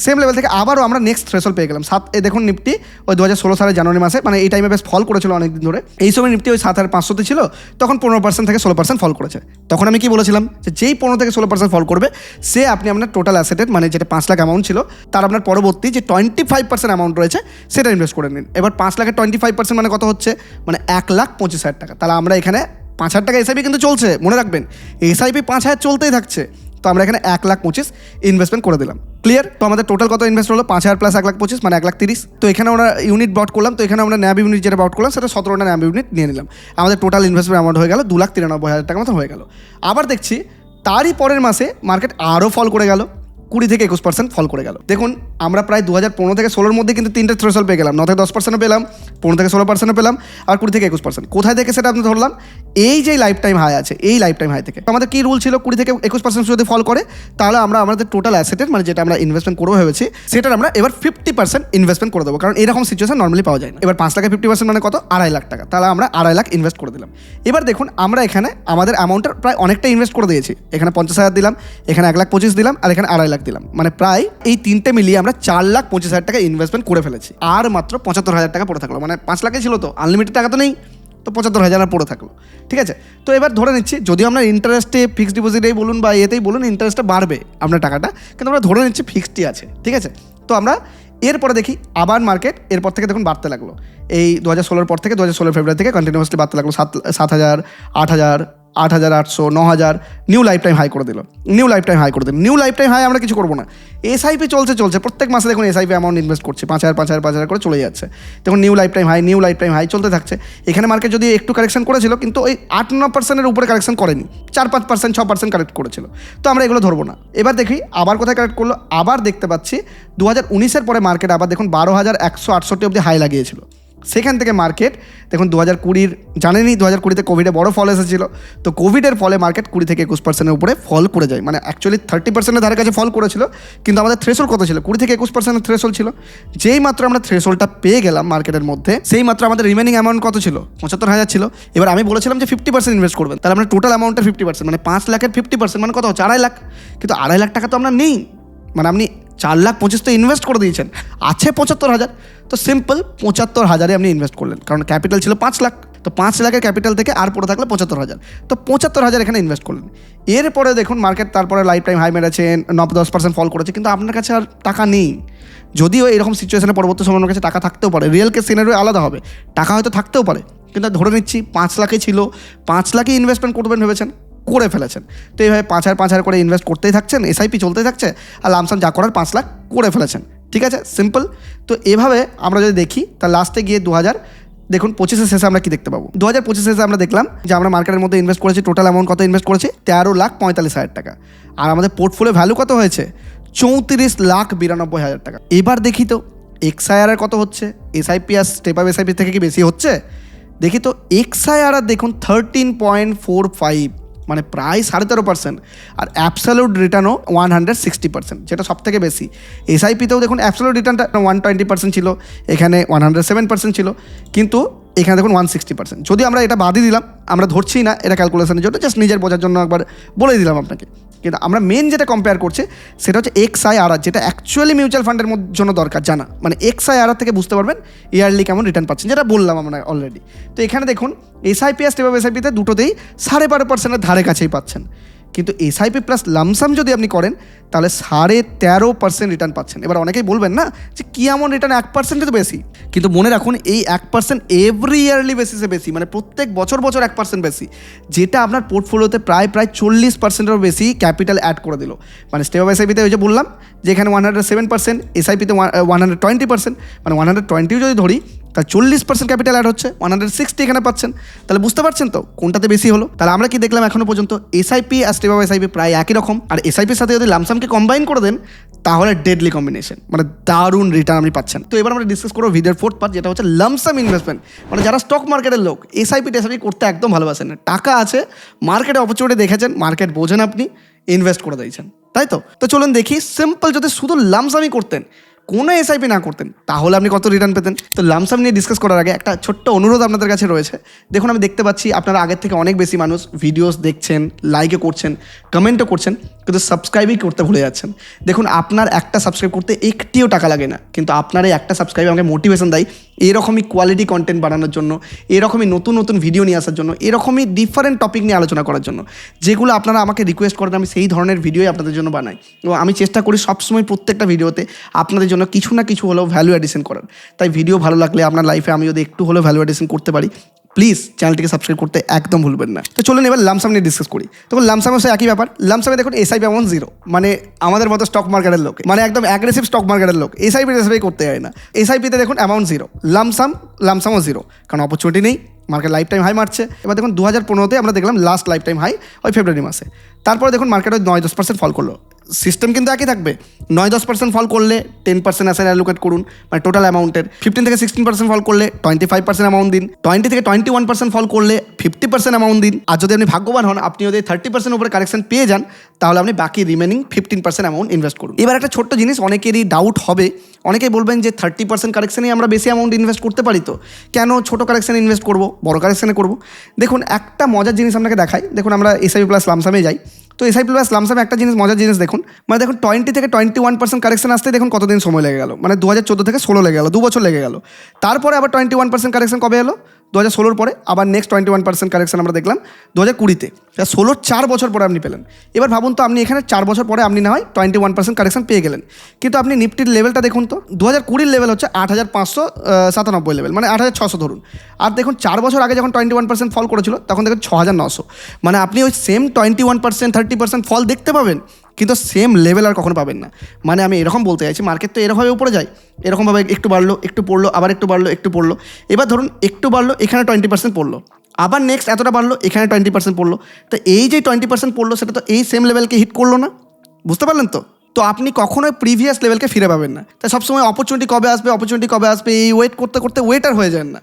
সেম লেভেল থেকে আবারও আমরা নেক্সট থ্রেশহোল্ড পেয়ে গেলাম 7। দেখুন নিফটি ওই 2016 সালের জানুয়ারি মাসে, মানে এই টাইমে বেশ ফল করেছিল অনেকদিন ধরে। এই সময় নিফটি ওই 7,500তে ছিল, তখন 15% থেকে 16% ফল করেছে। তখন আমি কি বলেছিলাম, যে যেই 15 থেকে 16% ফল করবে, সে আপনি আপনার টোটাল অ্যাসেটের, মানে যেটা 5 লাখ অ্যামাউন্ট ছিল, তার আপনার পরবর্তী যে 25% অ্যামাউন্ট রয়েছে সেটা ইনভেস্ট করে নিন। এবার 5 লাখের 25% মানে কত হচ্ছে, মানে 1,25,000 টাকা। তাহলে আমরা এখানে 5,000 টাকা এসআইপি কিন্তু চলছে, মনে রাখবেন এসআইপি 5,000 চলতেই থাকছে। তো আমরা এখানে 1,25,000 ইনভেস্টমেন্ট করে দিলাম। ক্লিয়ার? তো আমাদের টোটাল কত ইনভেস্ট হলো, 5,000 + 1,25,000 মানে 1,30,000। তো এখানে আমরা ইউনিট বট করলাম, তো এখানে আমরা ন্যাব ইউনিট যেটা বট করলাম সেটা 17টা ন্যাব ইউনিট নিয়ে নিলাম। আমাদের টোটাল ইনভেস্টমেন্ট অ্যামাউন্ট হয়ে গেল 2,93,000 টাকা মতো হয়ে গেল। আবার দেখছি তারই পরের মাসে মার্কেট আরও ফল করে গেল, 20 থেকে 21% ফল করে গেল। দেখুন আমরা প্রায় 2015 থেকে 16-র মধ্যে কিন্তু 3টে থ্রেশহোল্ড পেয়ে গেলাম, 9 থেকে 10% পেলাম, 15 থেকে 16% পেলাম, আর 20 থেকে 21%। কোথায় থেকে সেটা আপনি ধরলাম, এই যে লাইফ টাইম হাই আছে, এই লাইফ টাইম হাই থেকে। আমাদের কি রুল ছিল, 20 থেকে 21% যদি ফল করে, তাহলে আমরা আমাদের টোটাল অ্যাসেটের, মানে যেটা আমরা ইনভেস্টমেন্ট করবো ভেবেছি, সেটার আমরা এবার 50% ইনভেস্টমেন্ট করে দেবো, কারণ এরকম সিচুয়েশন নর্মালি পাওয়া যায় না। এবার 5 লাখের 50% মানে কত, 2.5 লাখ টাকা। তাহলে আমরা 2.5 লাখ ইনভেস্ট করে দিলাম। এবার দেখুন আমরা এখানে আমাদের অ্যামাউন্টের প্রায় অনেকটা ইনভেস্ট করে দিয়েছি। এখানে 50,000 দিলাম, এখানে 1,25,000 দিলাম, আর এখানে 2.5 লাখ দিলাম, মানে প্রায় এই তিনটে মিলিয়ে আমরা 4,25,000 টাকা ইনভেস্টমেন্ট করে ফেলেছি। আর মাত্র 75,000 টাকা পড়ে থাকলো, মানে 5 লাখে ছিল তো, আনলিমিটেড টাকা তো নেই, তো 75,000 আর পড়ে থাকলো। ঠিক আছে, তো এবার ধরে নিচ্ছি যদিও আমরা ইন্টারেস্টে ফিক্সড ডিপোজিটেই বলুন বা এতেই বলুন ইন্টারেস্টটা বাড়বে আপনার টাকাটা, কিন্তু আমরা ধরে নিচ্ছি ফিক্সডই আছে। ঠিক আছে, তো আমরা এরপরে দেখি আবার মার্কেট এরপর থেকে দেখুন বাড়তে লাগলো। এই 2016 পর থেকে 2016 ফেব্রুয়ারি থেকে কন্টিনিউয়াসলি বাড়তে লাগলো। 7,000, 8,000, 8,800, 9,000, নিউ লাইফ টাইম হাই করে দিল। নিউ লাইফ টাইম হাই আমরা কিছু করবো না, এসআইপি চলছে প্রত্যেক মাসে দেখুন এসআইপি অ্যামাউন্ট ইনভেস্ট করছে 5,000 করে চলে যাচ্ছে। দেখুন নিউ লাইফ টাইম হাই চলতে থাকছে। এখানে মার্কেট যদি একটু কারেকশন করেছিল কিন্তু ওই 8-9% উপরে কারেকশন করেনি, 4-5%, 6% কারেক্ট করেছিল। তো আমরা এগুলো ধরবো না। এবার দেখি আবার কোথায় কারেক্ট করলো। আবার দেখতে পাচ্ছি 2019-এর পরে মার্কেট আবার দেখুন 12,168 অব্দি হাই লাগিয়েছিল। সেখান থেকে মার্কেট দেখুন 2020 জানেনই 2020-তে কোভিডে বড় ফল এসেছিল। তো কোভিডের ফলে মার্কেট 20 থেকে 21%-এর উপরে ফল করে যায়, মানে অ্যাকচুয়ালি 30%-এর ধারে কাছে ফল করেছিল, কিন্তু আমাদের থ্রেশোল্ড কত ছিল? 20 থেকে 21%-এর থ্রেশোল্ড ছিল। যেই মাত্র আমরা থ্রেশোল্ডটা পেয়ে গেলাম মার্কেটের মধ্যে, সেই মাত্র আমাদের রিমেনিং অ্যামাউন্ট কত ছিল? 75,000 ছিল। এবার আমি বলেছিলাম যে 50% ইনভেস্ট করবেন, তাহলে আমরা টোটাল অ্যামাউন্টের 50%, মানে 5 লাখের 50% মানে কত হচ্ছে? 2.5 লাখ। কিন্তু 2.5 লাখ টাকা তো আমরা নেই, মানে আপনি 4,25,000 তো ইনভেস্ট করে দিয়েছেন, আছে 75,000। তো সিম্পল 75,000-এ আপনি ইনভেস্ট করলেন, কারণ ক্যাপিটাল ছিল 5 লাখ। তো 5 লাখের ক্যাপিটাল থেকে আর পড়ে থাকলে 75,000, তো 75,000 এখানে ইনভেস্ট করলেন। এরপরে দেখুন মার্কেট তারপরে লাইফ টাইম হাই মেরেছে, 9-10% ফল করেছে, কিন্তু আপনার কাছে আর টাকা নেই। যদিও এরকম সিচুয়েশনে পরবর্তী সময় আপনার কাছে টাকা থাকতেও পারে, রিয়েল কেস সিনারিও আলাদা হবে, টাকা হয়তো থাকতেও পারে, কিন্তু ধরে নিচ্ছি 5 লাখে ছিল, 5 লাখে ইনভেস্টমেন্ট করবেন ভেবেছেন, করে ফেলেছেন। তো এইভাবে 5,000 করে ইনভেস্ট করতেই থাকছেন, এসআইপি চলতেই থাকছে, আর লামসাম যা করার 5 লাখ করে ফেলেছেন। ঠিক আছে, সিম্পল। তো এভাবে আমরা যদি দেখি তার লাস্টে গিয়ে 2025 শেষে আমরা কি দেখতে পাবো? 2025 শেষে আমরা দেখলাম যে আমরা মার্কেটের মধ্যে ইনভেস্ট করেছি, টোটাল অ্যামাউন্ট কত ইনভেস্ট করেছি? 13,45,000 টাকা। আর আমাদের পোর্টফোলিও ভ্যালু কত হয়েছে? 34,92,000 টাকা। এবার দেখি তো এক্সআইআর কত হচ্ছে? এসআইপি আর স্টেপ আপ এসআইপি থেকে কি বেশি হচ্ছে? দেখি তো এক্সআইআর দেখুন 13.45, মানে প্রায় 13.5%, আর অ্যাবসলিউট রিটার্নও 160%, যেটা সব থেকে বেশি। এসআইপিতেও দেখুন অ্যাবসলিউট রিটার্নটা 120% ছিল, এখানে 107% ছিল, কিন্তু এখানে দেখুন 160%। যদি আমরা এটা বাদই দিলাম, আমরা ধরছি না এটা ক্যালকুলেশনের জন্য, জাস্ট নিজের বোঝার জন্য একবার বলে দিলাম আপনাকে। কিন্তু আমরা মেন যেটা কম্পেয়ার করছি সেটা হচ্ছে এক্সআইআর, যেটা অ্যাকচুয়ালি মিউচুয়াল ফান্ডের জন্য দরকার জানা, মানে এক্সআইআর থেকে বুঝতে পারবেন ইয়ারলি কেমন রিটার্ন পাচ্ছেন, যেটা বললাম আমরা অলরেডি। তো এখানে দেখুন এসআইপি আর স্টেপ আপ এসআইপিতে দুটোতেই 12.5%-এর ধারে কাছেই পাচ্ছেন, কিন্তু এসআইপি প্লাস লামসাম যদি আপনি করেন তাহলে 13.5% রিটার্ন পাচ্ছেন। এবার অনেকেই বলবেন না যে কী এমন রিটার্ন, 1% তো বেশি, কিন্তু মনে রাখুন এই 1% এভরি ইয়ারলি বেসিসে বেশি, মানে প্রত্যেক বছর 1% বেশি, যেটা আপনার পোর্টফোলিওতে প্রায় 40%-এরও বেশি ক্যাপিটাল অ্যাড করে দিল। মানে স্টেপ আপ এসআইপিতে ওই যে বললাম যে এখানে 107%, এসআইপিতে 120%, মানে 120 যদি ধরি তার 40% ক্যাপিটাল অ্যাড হচ্ছে, 160 এখানে পাচ্ছেন। তাহলে বুঝতে পারছেন তো কোনটাতে বেশি হলো? তাহলে আমরা কি দেখলাম এখনো পর্যন্ত? এসআইপি আর স্টেপ আপ এসআইপি প্রায় একই রকম, আর এসআইপির সাথে যদি লামসামকে কম্বাইন করে দেন তাহলে ডেডলি কম্বিনেশন, মানে দারুণ রিটার্ন আপনি পাচ্ছেন। তো এবার আমরা ডিসকাস করবো ভিডিওর 4th পার্ট, যেটা হচ্ছে লামসাম ইনভেস্টমেন্ট। মানে যারা স্টক মার্কেটের লোক এসআইপি টেসআইপি করতে একদম ভালোবাসেন না, টাকা আছে, মার্কেটে অপরচুনিটি দেখেছেন, মার্কেট বোঝেন, আপনি ইনভেস্ট করে দিয়েছেন, তাই তো? তো চলুন দেখি সিম্পল যদি শুধু লামসামই করতেন, কোনো এসআইপি না করতেন, তাহলে আপনি কত রিটার্ন পেতেন। তো লামসাম নিয়ে ডিসকাস করার আগে একটা ছোট্ট অনুরোধ আপনাদের কাছে রয়েছে। দেখুন আমি দেখতে পাচ্ছি আপনারা আগের থেকে অনেক বেশি মানুষ ভিডিওস দেখছেন, লাইকও করছেন, কমেন্টও করছেন, কিন্তু সাবস্ক্রাইবই করতে ভুলে যাচ্ছেন। দেখুন আপনার একটা সাবস্ক্রাইব করতে একটিও টাকা লাগে না, কিন্তু আপনার এই একটা সাবস্ক্রাইব আমাকে মোটিভেশন দেয় এরকমই কোয়ালিটি কন্টেন্ট বানানোর জন্য, এরকমই নতুন নতুন ভিডিও নিয়ে আসার জন্য, এরকমই ডিফারেন্ট টপিক নিয়ে আলোচনা করার জন্য। যেগুলো আপনারা আমাকে রিকোয়েস্ট করেন আমি সেই ধরনের ভিডিওই আপনাদের জন্য বানাই, এবং আমি চেষ্টা করি সবসময় প্রত্যেকটা ভিডিওতে আপনাদের জন্য কিছু না কিছু হলেও ভ্যালু অ্যাডিশন করার। তাই ভিডিও ভালো লাগলে আপনার লাইফে আমি যদি একটু হলেও ভ্যালু অ্যাডিশন করতে পারি, প্লিজ চ্যানেলটিকে সাবস্ক্রাইব করতে একদম ভুলবেন না। তো চলুন এবার লামসাম নিয়ে ডিসকাস করি। তখন লামসামের সাথে একই ব্যাপার। লামসামে দেখুন এসআইপি অ্যামাউন্ট 0, মানে আমাদের মতো স্টক মার্কেটের লোক, মানে একদম অ্যাগ্রেসিভ স্টক মার্কেটের লোক এসআইপি করতে যায় না। এসআইপিতে দেখুন অ্যামাউন্ট 0, লামসামও 0, কারণ অপরচুনিটি নেই, মার্কেট লাইফ টাইম হাই মারছে। এবার দেখুন 2015-তে আমরা দেখলাম লাস্ট লাইফ টাইম হাই ওই ফেব্রুয়ারি মাসে। তারপরে দেখুন মার্কেট ওই 9-10% ফল করলো। সিস্টেম কিন্তু একই থাকবে, 9-10% ফল করলে 10% অ্যাসেট অ্যালোকেট করুন, মানে টোটাল অ্যামাউন্টের। 15 থেকে 16% ফল করলে 25% অ্যামাউন্ট দিন। 20 থেকে 21% ফল করলে 50% অ্যামাউন্ট দিন। আর যদি আপনি ভাগ্যবান হন, আপনি যদি 30% উপরে কারেকশন পেয়ে যান, তাহলে আপনি বাকি রিমেনিং 15% অ্যামাউন্ট ইনভেস্ট করুন। এবার একটা ছোট্ট জিনিস, অনেকেরই ডাউট হবে, অনেকেই বলবেন যে 30% কারেকশানেই আমরা বেশি অ্যামাউন্ট ইনভেস্ট করতে পারি, তো কেন ছোটো কারেকশানে ইনভেস্ট করবো, বড় কারেকশানে করবো? দেখুন একটা মজার জিনিস আপনাকে দেখাই। দেখুন আমরা এসআইপি প্লাস লামসামে যাই, তো এসআইপি প্লাস লামসামে একটা জিনিস, মজার জিনিস দেখুন, মানে দেখুন 20 থেকে 21% কারেকশন আসতে দেখুন কতদিন সময় লেগে গেল, মানে 2014 থেকে 16 লেগে গেল, 2 বছর লেগে গেল। তারপরে আবার 21% কারেকশন কবে এলো? 2016 পরে আবার নেক্সট 21% কারেকশন আমরা দেখলাম 2020-তে। 16 4 বছর পরে আপনি পেলেন। এবার ভাবুন তো আপনি এখানে 4 বছর পরে আপনি না হয় 21% কারেকশন পেয়ে গেলেন, কিন্তু আপনি নিফটির লেভেলটা দেখুন তো, 2020 লেভেল হচ্ছে 8597 লেভেল, মানে 8600 ধরুন। আর দেখুন 4 বছর আগে যখন 21% ফল করেছিল তখন দেখুন 6900, মানে আপনি ওই সেম 21% 30% ফল দেখতে পাবেন, কিন্তু সেম লেভেল আর কখনো পাবেন না। মানে আমি এরকম বলতে চাইছি, মার্কেট তো এরকমভাবে উপরে যায়, এরকমভাবে একটু বাড়লো, একটু পড়লো, আবার একটু বাড়লো, একটু পড়লো। এবার ধরুন একটু বাড়লো, এখানে 20% পড়লো, আবার নেক্সট এতটা বাড়লো, এখানে 20% পড়লো। তো এই যে 20% পড়লো সেটা তো এই সেম লেভেলকে হিট করলো না, বুঝতে পারলেন তো? তো আপনি কখনোই প্রিভিয়াস লেভেলকে ফিরে পাবেন না। তাই সবসময় অপরচুনিটি কবে আসবে এই ওয়েট করতে করতে ওয়েটার হয়ে যান না।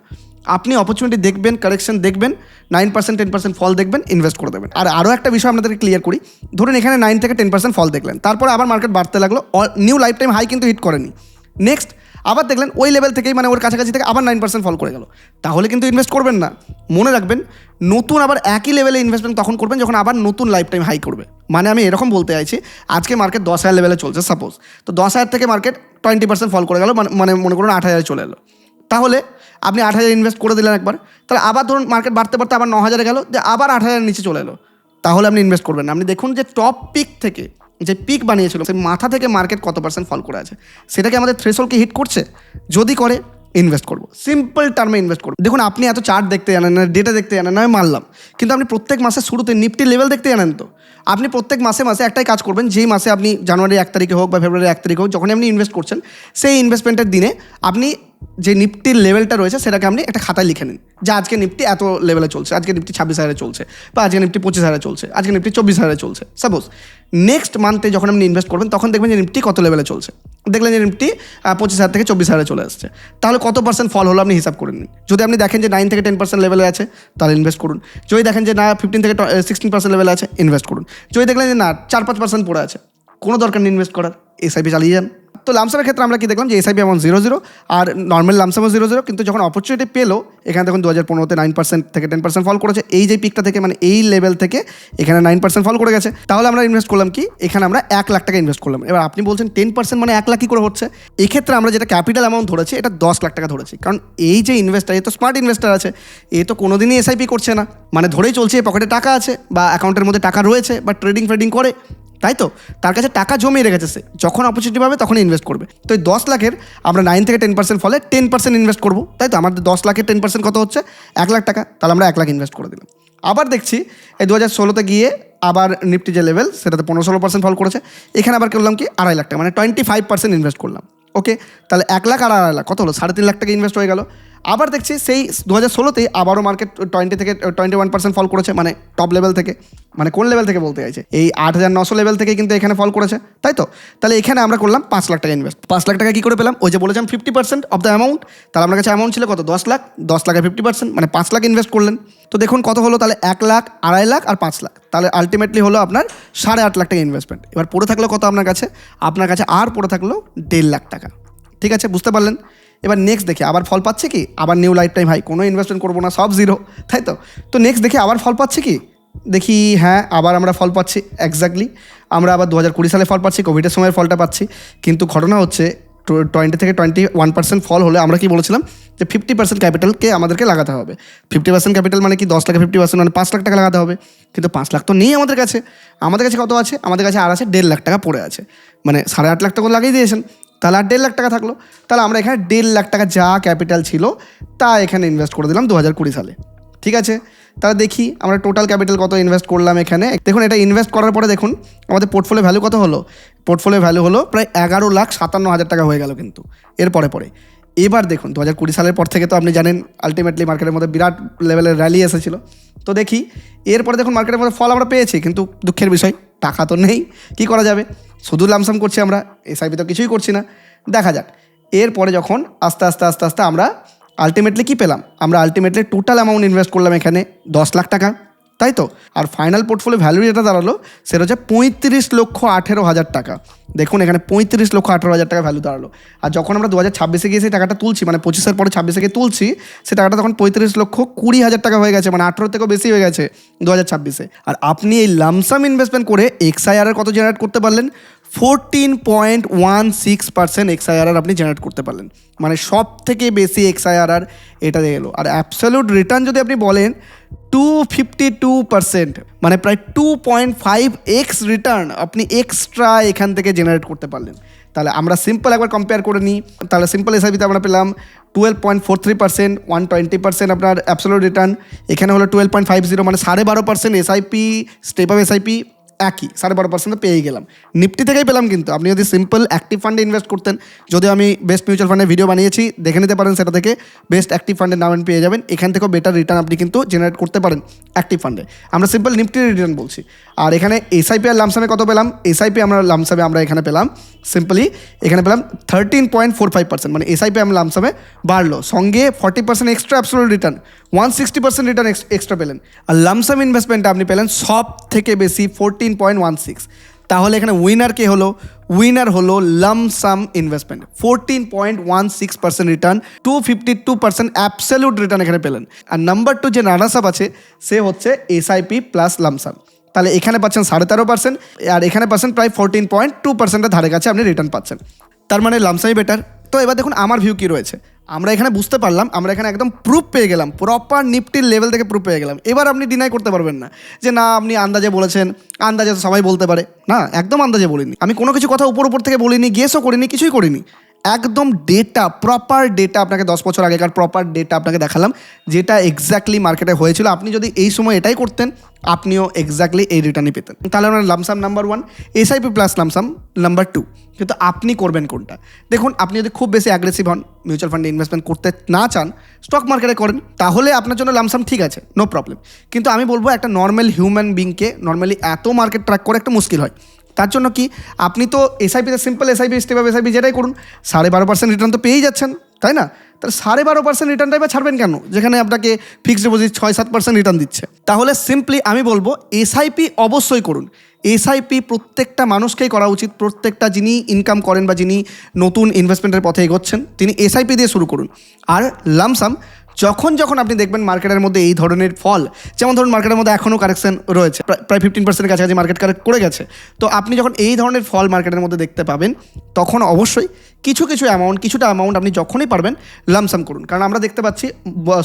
আপনি অপরচুনিটি দেখবেন, কারেকশন দেখবেন, 9% 10% ফল দেখবেন, ইনভেস্ট করে দেবেন। আর আরও একটা বিষয় আপনাদেরকে ক্লিয়ার করি, ধরুন এখানে 9 থেকে 10% ফল দেখলেন, তারপরে আবার মার্কেট বাড়তে লাগলো, নিউ লাইফ টাইম হাই কিন্তু হিট করেনি। নেক্সট আবার দেখলেন ওই লেভেল থেকেই, মানে ওর কাছাকাছি থেকে আবার 9% ফল করে গেল, তাহলে কিন্তু ইনভেস্ট করবেন না। মনে রাখবেন, নতুন আবার একই লেভেলে ইনভেস্টমেন্ট তখন করবেন যখন আবার নতুন লাইফ টাইম হাই করবে। মানে আমি এরকম বলতে চাইছি, আজকে মার্কেট 10,000 লেভেলে চলছে সাপোজ, তো 10,000 থেকে মার্কেট 20% ফল করে গেল, মানে মনে করুন 8,000 চলে এলো, তাহলে আপনি 8,000 ইনভেস্ট করে দিলেন একবার, তাহলে আবার ধরুন মার্কেট বাড়তে বাড়তে আবার 9,000 গেল, যে আবার 8,000 নিচে চলে এলো, তাহলে আপনি ইনভেস্ট করবেন না। আপনি দেখুন যে টপ পিক থেকে, যে পিক বানিয়েছিল সেই মাথা থেকে মার্কেট কত পার্সেন্ট ফল করে আছে, সেটাকে আমাদের থ্রেশহোল্ডকে হিট করছে, যদি করে ইনভেস্ট করবো, সিম্পল টার্মে ইনভেস্ট করবো। দেখুন আপনি এত চার্ট দেখতে জানেন না, ডেটা দেখতে জানেন না, আমি মানলাম, কিন্তু আপনি প্রত্যেক মাসের শুরুতে নিফটি লেভেল দেখতে জানেন তো। আপনি প্রত্যেক মাসে মাসে একটাই কাজ করবেন, যেই মাসে আপনি জানুয়ারি 1 তারিখে হোক বা ফেব্রুয়ারি 1 তারিখে হোক, যখন আপনি ইনভেস্ট করছেন, সেই ইনভেস্টমেন্টের দিনে আপনি যে নিফটির লেভেলটা রয়েছে সেটাকে আপনি একটা খাতায় লিখে নিন, যে আজকে নিফটি এত লেভেলে চলছে, আজকে নিফটি 26,000 চলছে, বা আজকে নিফটি 25,000 চলছে, আজকে নিফটি 24,000 চলছে সাপোজ। নেক্সট মান্থে যখন আপনি ইনভেস্ট করবেন তখন দেখবেন যে নিফটি কত লেভেলে চলছে, দেখলেন যে নিফটি 25,000 থেকে 24,000 চলে আসছে, তাহলে কত পার্সেন্ট ফল হলো আপনি হিসাব করে নিন। যদি আপনি দেখেন যে 9 থেকে 10% লেভেলে আছে, তাহলে ইনভেস্ট করুন। যদি দেখেন যে না 15 থেকে 16% লেভেলে আছে, ইনভেস্ট করুন। যদি দেখলেন যে না 4-5% পড়ে আছে, কোনো দরকার নেই ইনভেস্ট করার, এসআইপি চালিয়ে যান। তো লামসামের ক্ষেত্রে আমরা কি দেখলাম, যে এসআইপি অ্যামাউন্ট 0 আর নর্মাল লামসামও 0, কিন্তু যখন অপরচুনিটি পেলো, এখানে দেখুন 2015-তে 9% থেকে 10% ফল করেছে, এই যে পিকটা থেকে, মানে এই লেভেল থেকে এখানে 9% ফল করে গেছে, তাহলে আমরা ইনভেস্ট করলাম কি, এখানে আমরা 1 লাখ টাকা ইনভেস্ট করলাম। এবার আপনি বলছেন 10% মানে 1 লাখ কী করে হচ্ছে? এক্ষেত্রে আমরা যেটা ক্যাপিটাল অ্যামাউন্ট ধরেছি, এটা 10 লাখ টাকা ধরেছি, কারণ এই যে ইনভেস্টার, এ তো স্মার্ট ইনভেস্টার আছে, এ তো কোনোদিনই এসআইপি করছে না, মানে ধরেই চলছে পকেটে টাকা আছে বা অ্যাকাউন্টের মধ্যে টাকা রয়েছে বা ট্রেডিং করে, তাই তো তার কাছে টাকা জমিয়ে রেখেছে, সে যখন অপরচুনিটি পাবে তখনই ইনভেস্ট করবে। তো এই 10 লাখের আমরা 9 থেকে 10% ফলে 10% ইনভেস্ট করবো, তাই তো আমাদের 10 লাখের 10% কত হচ্ছে? 1 লাখ টাকা, তাহলে আমরা 1 লাখ ইনভেস্ট করে দিলাম। আবার দেখছি এই 2016-তে গিয়ে আবার নিফটি যে লেভেল সেটাতে 15-16% ফল করেছে, এখানে আবার করলাম কি 2.5 লাখ টাকা, মানে 25% ইনভেস্ট করলাম। ওকে, তাহলে 1 লাখ আর 2.5 লাখ কত হলো? 3.5 লাখ টাকা ইনভেস্ট হয়ে গেল। আবার দেখছি সেই 2016-তেই আবারও মার্কেট 20 থেকে 21% ফল করেছে, মানে টপ লেভেল থেকে, মানে কোন লেভেল থেকে বলতে চাইছে, এই 8,900 লেভেল থেকে কিন্তু এখানে ফল করেছে, তাই তো? তাহলে এখানে আমরা করলাম 5 লাখ টাকা ইনভেস্ট। 5 লাখ টাকা কী করে পেলাম? ওই যে বলেছিলাম 50% অফ দ্য অ্যামাউন্ট, তাহলে আপনার কাছে অ্যামাউন্ট ছিল কত? 10 লাখ, 10 লাখের 50% মানে 5 লাখ ইনভেস্ট করলেন। তো দেখুন কত হলো, তাহলে 1 লাখ, 2.5 লাখ আর 5 লাখ, তাহলে আলটিমেটলি হলো আপনার 8.5 লাখ টাকা ইনভেস্টমেন্ট। এবার পড়ে থাকলো কত আপনার কাছে? আপনার কাছে আর পড়ে থাকলো 1.5 লাখ টাকা। ঠিক আছে, বুঝতে পারলেন? এবার নেক্সট দেখে আবার ফল পাচ্ছে কি? আবার নিউ লাইফ টাইম হাই, কোনো ইনভেস্টমেন্ট করবো না, সব 0, তাই তো? তো নেক্সট দেখে আবার ফল পাচ্ছে কি? দেখি হ্যাঁ, আবার আমরা ফল পাচ্ছি, এক্স্যাক্টলি আমরা আবার 2020 সালে ফল পাচ্ছি, কোভিডের সময় ফলটা পাচ্ছি। কিন্তু ঘটনা হচ্ছে 20 থেকে 21% ফল হলে আমরা কি বলেছিলাম, যে 50% ক্যাপিটালকে আমাদেরকে লাগাতে হবে। 50% ক্যাপিটাল মানে কি? 10 লাখে 50% মানে 5 লাখ টাকা লাগাতে হবে। কিন্তু 5 লাখ তো নেই আমাদের কাছে। আমাদের কাছে কত আছে? আমাদের কাছে আর আছে 1.5 লাখ টাকা পড়ে আছে, মানে 8.5 লাখ টাকা লাগিয়ে দিয়েছেন, তাহলে আর 1.5 লাখ টাকা থাকলো। তাহলে আমরা এখানে 1.5 লাখ টাকা যা ক্যাপিটাল ছিল তা এখানে ইনভেস্ট করে দিলাম 2020 সালে। ঠিক আছে, তাহলে দেখি আমরা টোটাল ক্যাপিটাল কত ইনভেস্ট করলাম এখানে। দেখুন এটা ইনভেস্ট করার পরে দেখুন আমাদের পোর্টফোলিও ভ্যালু কত হলো? পোর্টফোলিও ভ্যালু হলো প্রায় 11,57,000 টাকা হয়ে গেল কিন্তু এর পরে। এবার দেখুন 2020 সালের পর থেকে তো আপনি জানেন আলটিমেটলি মার্কেটের মধ্যে বিরাট লেভেলের র্যালি এসেছিলো। তো দেখি এরপরে দেখুন মার্কেটের মধ্যে ফল আমরা পেয়েছি, কিন্তু দুঃখের বিষয় টাকা তো নেই, কী করা যাবে? শুধু লামসাম করছি আমরা, এসআইপি তো কিছুই করছি না। দেখা যাক এরপরে যখন আস্তে আস্তে আমরা আলটিমেটলি কী পেলাম, আমরা আলটিমেটলি টোটাল অ্যামাউন্ট ইনভেস্ট করলাম এখানে 10 লাখ টাকা, তাই তো? আর ফাইনাল পোর্টফোলিও ভ্যালু যেটা দাঁড়ালো সেটা হচ্ছে 35,18,000 টাকা। দেখুন এখানে 35,18,000 টাকা ভ্যালু দাঁড়ালো। আর যখন আমরা 2026-এ গিয়ে সেই টাকাটা তুলছি, মানে 25-এর পরে 26-এ গিয়ে তুলছি, সেই টাকাটা তখন 35,20,000 টাকা হয়ে গেছে, মানে 18 থেকেও বেশি হয়ে গেছে 2026-এ। আর আপনি এই লামসাম ইনভেস্টমেন্ট করে এক্সআইআর কত জেনারেট করতে পারলেন? 14.16% XIRR আপনি জেনারেট করতে পারলেন, মানে সব থেকে বেশি XIRR এটা দিয়ে এলো। আর অ্যাবসলিউট রিটার্ন যদি আপনি বলেন 252%, মানে প্রায় 2.5x রিটার্ন আপনি এক্সট্রা এখান থেকে জেনারেট করতে পারলেন। তাহলে আমরা সিম্পল একবার কম্পেয়ার করে নিই। তাহলে সিম্পল এসআইপিতে আমরা পেলাম 12.43%, 120% আপনার অ্যাবসলিউট রিটার্ন। এখানে হলো 12.50, মানে 12.5% এসআইপি, স্টেপ আপ এসআইপি একই 12.5% পেয়ে গেলাম। নিফটি থেকেই পেলাম, কিন্তু আপনি যদি সিম্পল অ্যাক্টিভ ফান্ডে ইনভেস্ট করতেন, যদিও আমি বেস্ট মিউচুয়াল ফান্ডের ভিডিও বানিয়েছি, দেখে নিতে পারেন সেটা থেকে, বেস্ট অ্যাক্টিভ ফান্ডের নাম পেয়ে যাবেন। এখান থেকেও বেটার রিটার্ন আপনি কিন্তু জেনারেট করতে পারেন অ্যাক্টিভ ফান্ডে। আমরা সিম্পল নিফটির রিটার্ন বলছি। আর এখানে এসআইপি আর লামসামে কত পেলাম? এসআইপি আমরা লামসামে আমরা এখানে পেলাম সিম্পলি এখানে পেলাম 13.45%, মানে এসআইপি আমরা লামসামে বাড়লো, সঙ্গে 40% extra absolute return, 160% return extra পেলেন। আর লামসাম ইনভেস্টমেন্টটা আপনি পেলেন সব থেকে বেশি 14.16। তাহলে এখানে উইনার কে হলো? উইনার হলো lump sum investment, 14.16% return, 252% absolute return এখানে পেলেন। আর নাম্বার 2 যে রানার্স আপ আছে সে হচ্ছে এসআইপি প্লাস লামসাম। তাহলে এখানে পাচ্ছেন 13.5%, আর এখানে পাচ্ছেন প্রায় 14.2%-এর ধারে কাছে আপনি রিটার্ন পাচ্ছেন। তার মানে লামসামই বেটার। তো এবার দেখুন আমার ভিউ কী রয়েছে। আমরা এখানে বুঝতে পারলাম, আমরা এখানে একদম প্রুফ পেয়ে গেলাম, প্রপার নিফটির লেভেল থেকে প্রুফ পেয়ে গেলাম। এবার আপনি ডিনাই করতে পারবেন না যে না আপনি আন্দাজে বলেছেন, আন্দাজে তো সবাই বলতে পারে। না, একদম আন্দাজে বলিনি আমি, কোনো কিছু কথা উপর থেকে বলিনি, গেসও করিনি, কিছুই করিনি। একদম ডেটা, প্রপার ডেটা আপনাকে 10 বছর আগেকার প্রপার ডেটা আপনাকে দেখালাম, যেটা এক্স্যাক্টলি মার্কেটে হয়েছিল। আপনি যদি এই সময় এটাই করতেন, আপনিও এক্স্যাক্টলি এই রিটার্নই পেতেন। তাহলে আপনার lump sum number 1, SIP plus lump sum number 2। কিন্তু আপনি করবেন কোনটা? দেখুন, আপনি যদি খুব বেশি অ্যাগ্রেসিভ হন, মিউচুয়াল ফান্ডে ইনভেস্টমেন্ট করতে না চান, স্টক মার্কেটে করেন, তাহলে আপনার জন্য লামসাম ঠিক আছে, নো প্রবলেম। কিন্তু আমি বলবো একটা নর্মাল হিউম্যান বিংকে নর্মালি এত মার্কেট ট্র্যাক করে একটু মুশকিল হয়। তার জন্য কি, আপনি তো এসআইপিতে simple SIP, step up SIP যেটাই করুন, 12.5% রিটার্ন তো পেয়েই যাচ্ছেন, তাই না? তাহলে 12.5% রিটার্নটাই বা ছাড়বেন কেন, যেখানে আপনাকে ফিক্সড ডিপোজিট 6-7% রিটার্ন দিচ্ছে? তাহলে সিম্পলি আমি বলবো এসআইপি অবশ্যই করুন। এসআইপি প্রত্যেকটা মানুষকেই করা উচিত। প্রত্যেকটা যিনি ইনকাম করেন বা যিনি নতুন ইনভেস্টমেন্টের পথে এগোচ্ছেন, তিনি এসআইপি দিয়ে শুরু করুন। আর লামসাম যখন যখন আপনি দেখবেন মার্কেটের মধ্যে এই ধরনের ফল, যেমন ধরুন মার্কেটের মধ্যে এখনও কারেকশন রয়েছে, প্রায় 15% কাছাকাছি মার্কেট কারেক্ট করে গেছে, তো আপনি যখন এই ধরনের ফল মার্কেটের মধ্যে দেখতে পাবেন, তখন অবশ্যই কিছুটা অ্যামাউন্ট আপনি যখনই পারবেন লামসাম করুন। কারণ আমরা দেখতে পাচ্ছি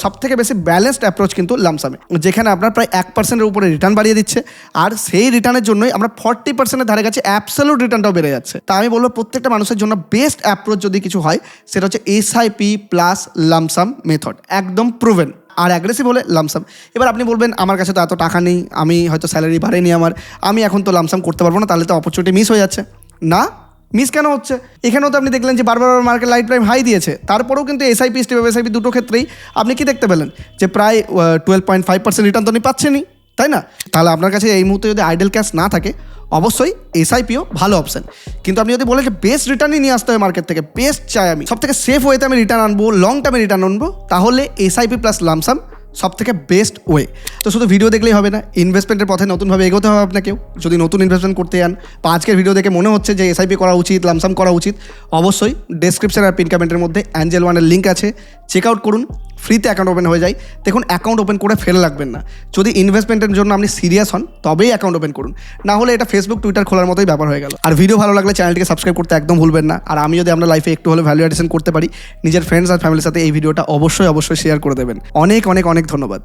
সবথেকে বেশি ব্যালেন্সড অ্যাপ্রোচ কিন্তু লামসামে, যেখানে আপনার প্রায় 1%-এর উপরে রিটার্ন বাড়িয়ে দিচ্ছে, আর সেই রিটার্নের জন্যই আমরা 40%-এর ধারে কাছে অ্যাবসলিউট রিটার্নটাও বেড়ে যাচ্ছে। তা আমি বলবো প্রত্যেকটা মানুষের জন্য বেস্ট অ্যাপ্রোচ যদি কিছু হয়, সেটা হচ্ছে এসআইপি প্লাস লামসাম মেথড, একদম প্রুভেন। আর অ্যাগ্রেসিভ হলে লামসাম। এবার আপনি বলবেন আমার কাছে তো এত টাকা নেই, আমি হয়তো স্যালারি বাড়েনি আমার, আমি এখন তো লামসাম করতে পারবো না, তাহলে তো অপরচুনিটি মিস হয়ে যাচ্ছে। না, মিস কেন হচ্ছে? এখানেও তো আপনি দেখলেন যে বারবার মার্কেট লাইফ টাইম হাই দিয়েছে, তারপরেও কিন্তু এসআইপি, স্টেপ আপ এসআইপি দুটো ক্ষেত্রেই আপনি কি দেখতে পেলেন যে প্রায় 12.5% রিটার্ন তো আপনি পাচ্ছেনই, তাই না? তাহলে আপনার কাছে এই মুহূর্তে যদি আইডল ক্যাশ না থাকে, অবশ্যই এসআইপিও ভালো অপশন। কিন্তু আপনি যদি বলেন যে বেস্ট রিটার্নই নিয়ে আসতে হবে মার্কেট থেকে, বেস্ট চাই আমি, সব থেকে সেফ ওয়েতে আমি রিটার্ন আনবো, লং টার্মে রিটার্ন আনবো, তাহলে এসআইপি প্লাস লামসাম সব থেকে বেস্ট ওয়ে। তো শুধু ভিডিও দেখলেই হবে না, ইনভেস্টমেন্টের পথে নতুনভাবে এগোতে হবে আপনাকেও। যদি নতুন ইনভেস্টমেন্ট করতে চান, বা আজকের ভিডিও দেখে মনে হচ্ছে যে এসআইপি করা উচিত, লামসাম করা উচিত, অবশ্যই ডেসক্রিপশন আর পিন কমেন্টের মধ্যে অ্যাঞ্জেল ওয়ানের লিঙ্ক আছে, চেক আউট করুন। ফ্রিতে অ্যাকাউন্ট ওপেন হয়ে যায়। দেখুন, অ্যাকাউন্ট ওপেন করে ফেলে লাগবেন না। যদি ইনভেস্টমেন্টের জন্য আপনি সিরিয়াস হন, তবেই অ্যাকাউন্ট ওপেন করুন, না হলে এটা ফেসবুক, টুইটার খোলার মতোই ব্যাপার হয়ে গেল। আর ভিডিও ভালো লাগলে চ্যানেলটিকে সাবস্ক্রাইব করতে একদম ভুলবেন না। আর আমি যদি আপনার লাইফে একটু হলে ভ্যালু অ্যাডিশন করতে পারি, নিজের ফ্রেন্ডস আর ফ্যামিলির সাথে এই ভিডিওটা অবশ্যই শেয়ার করে দেবেন। অনেক অনেক অনেক ধন্যবাদ।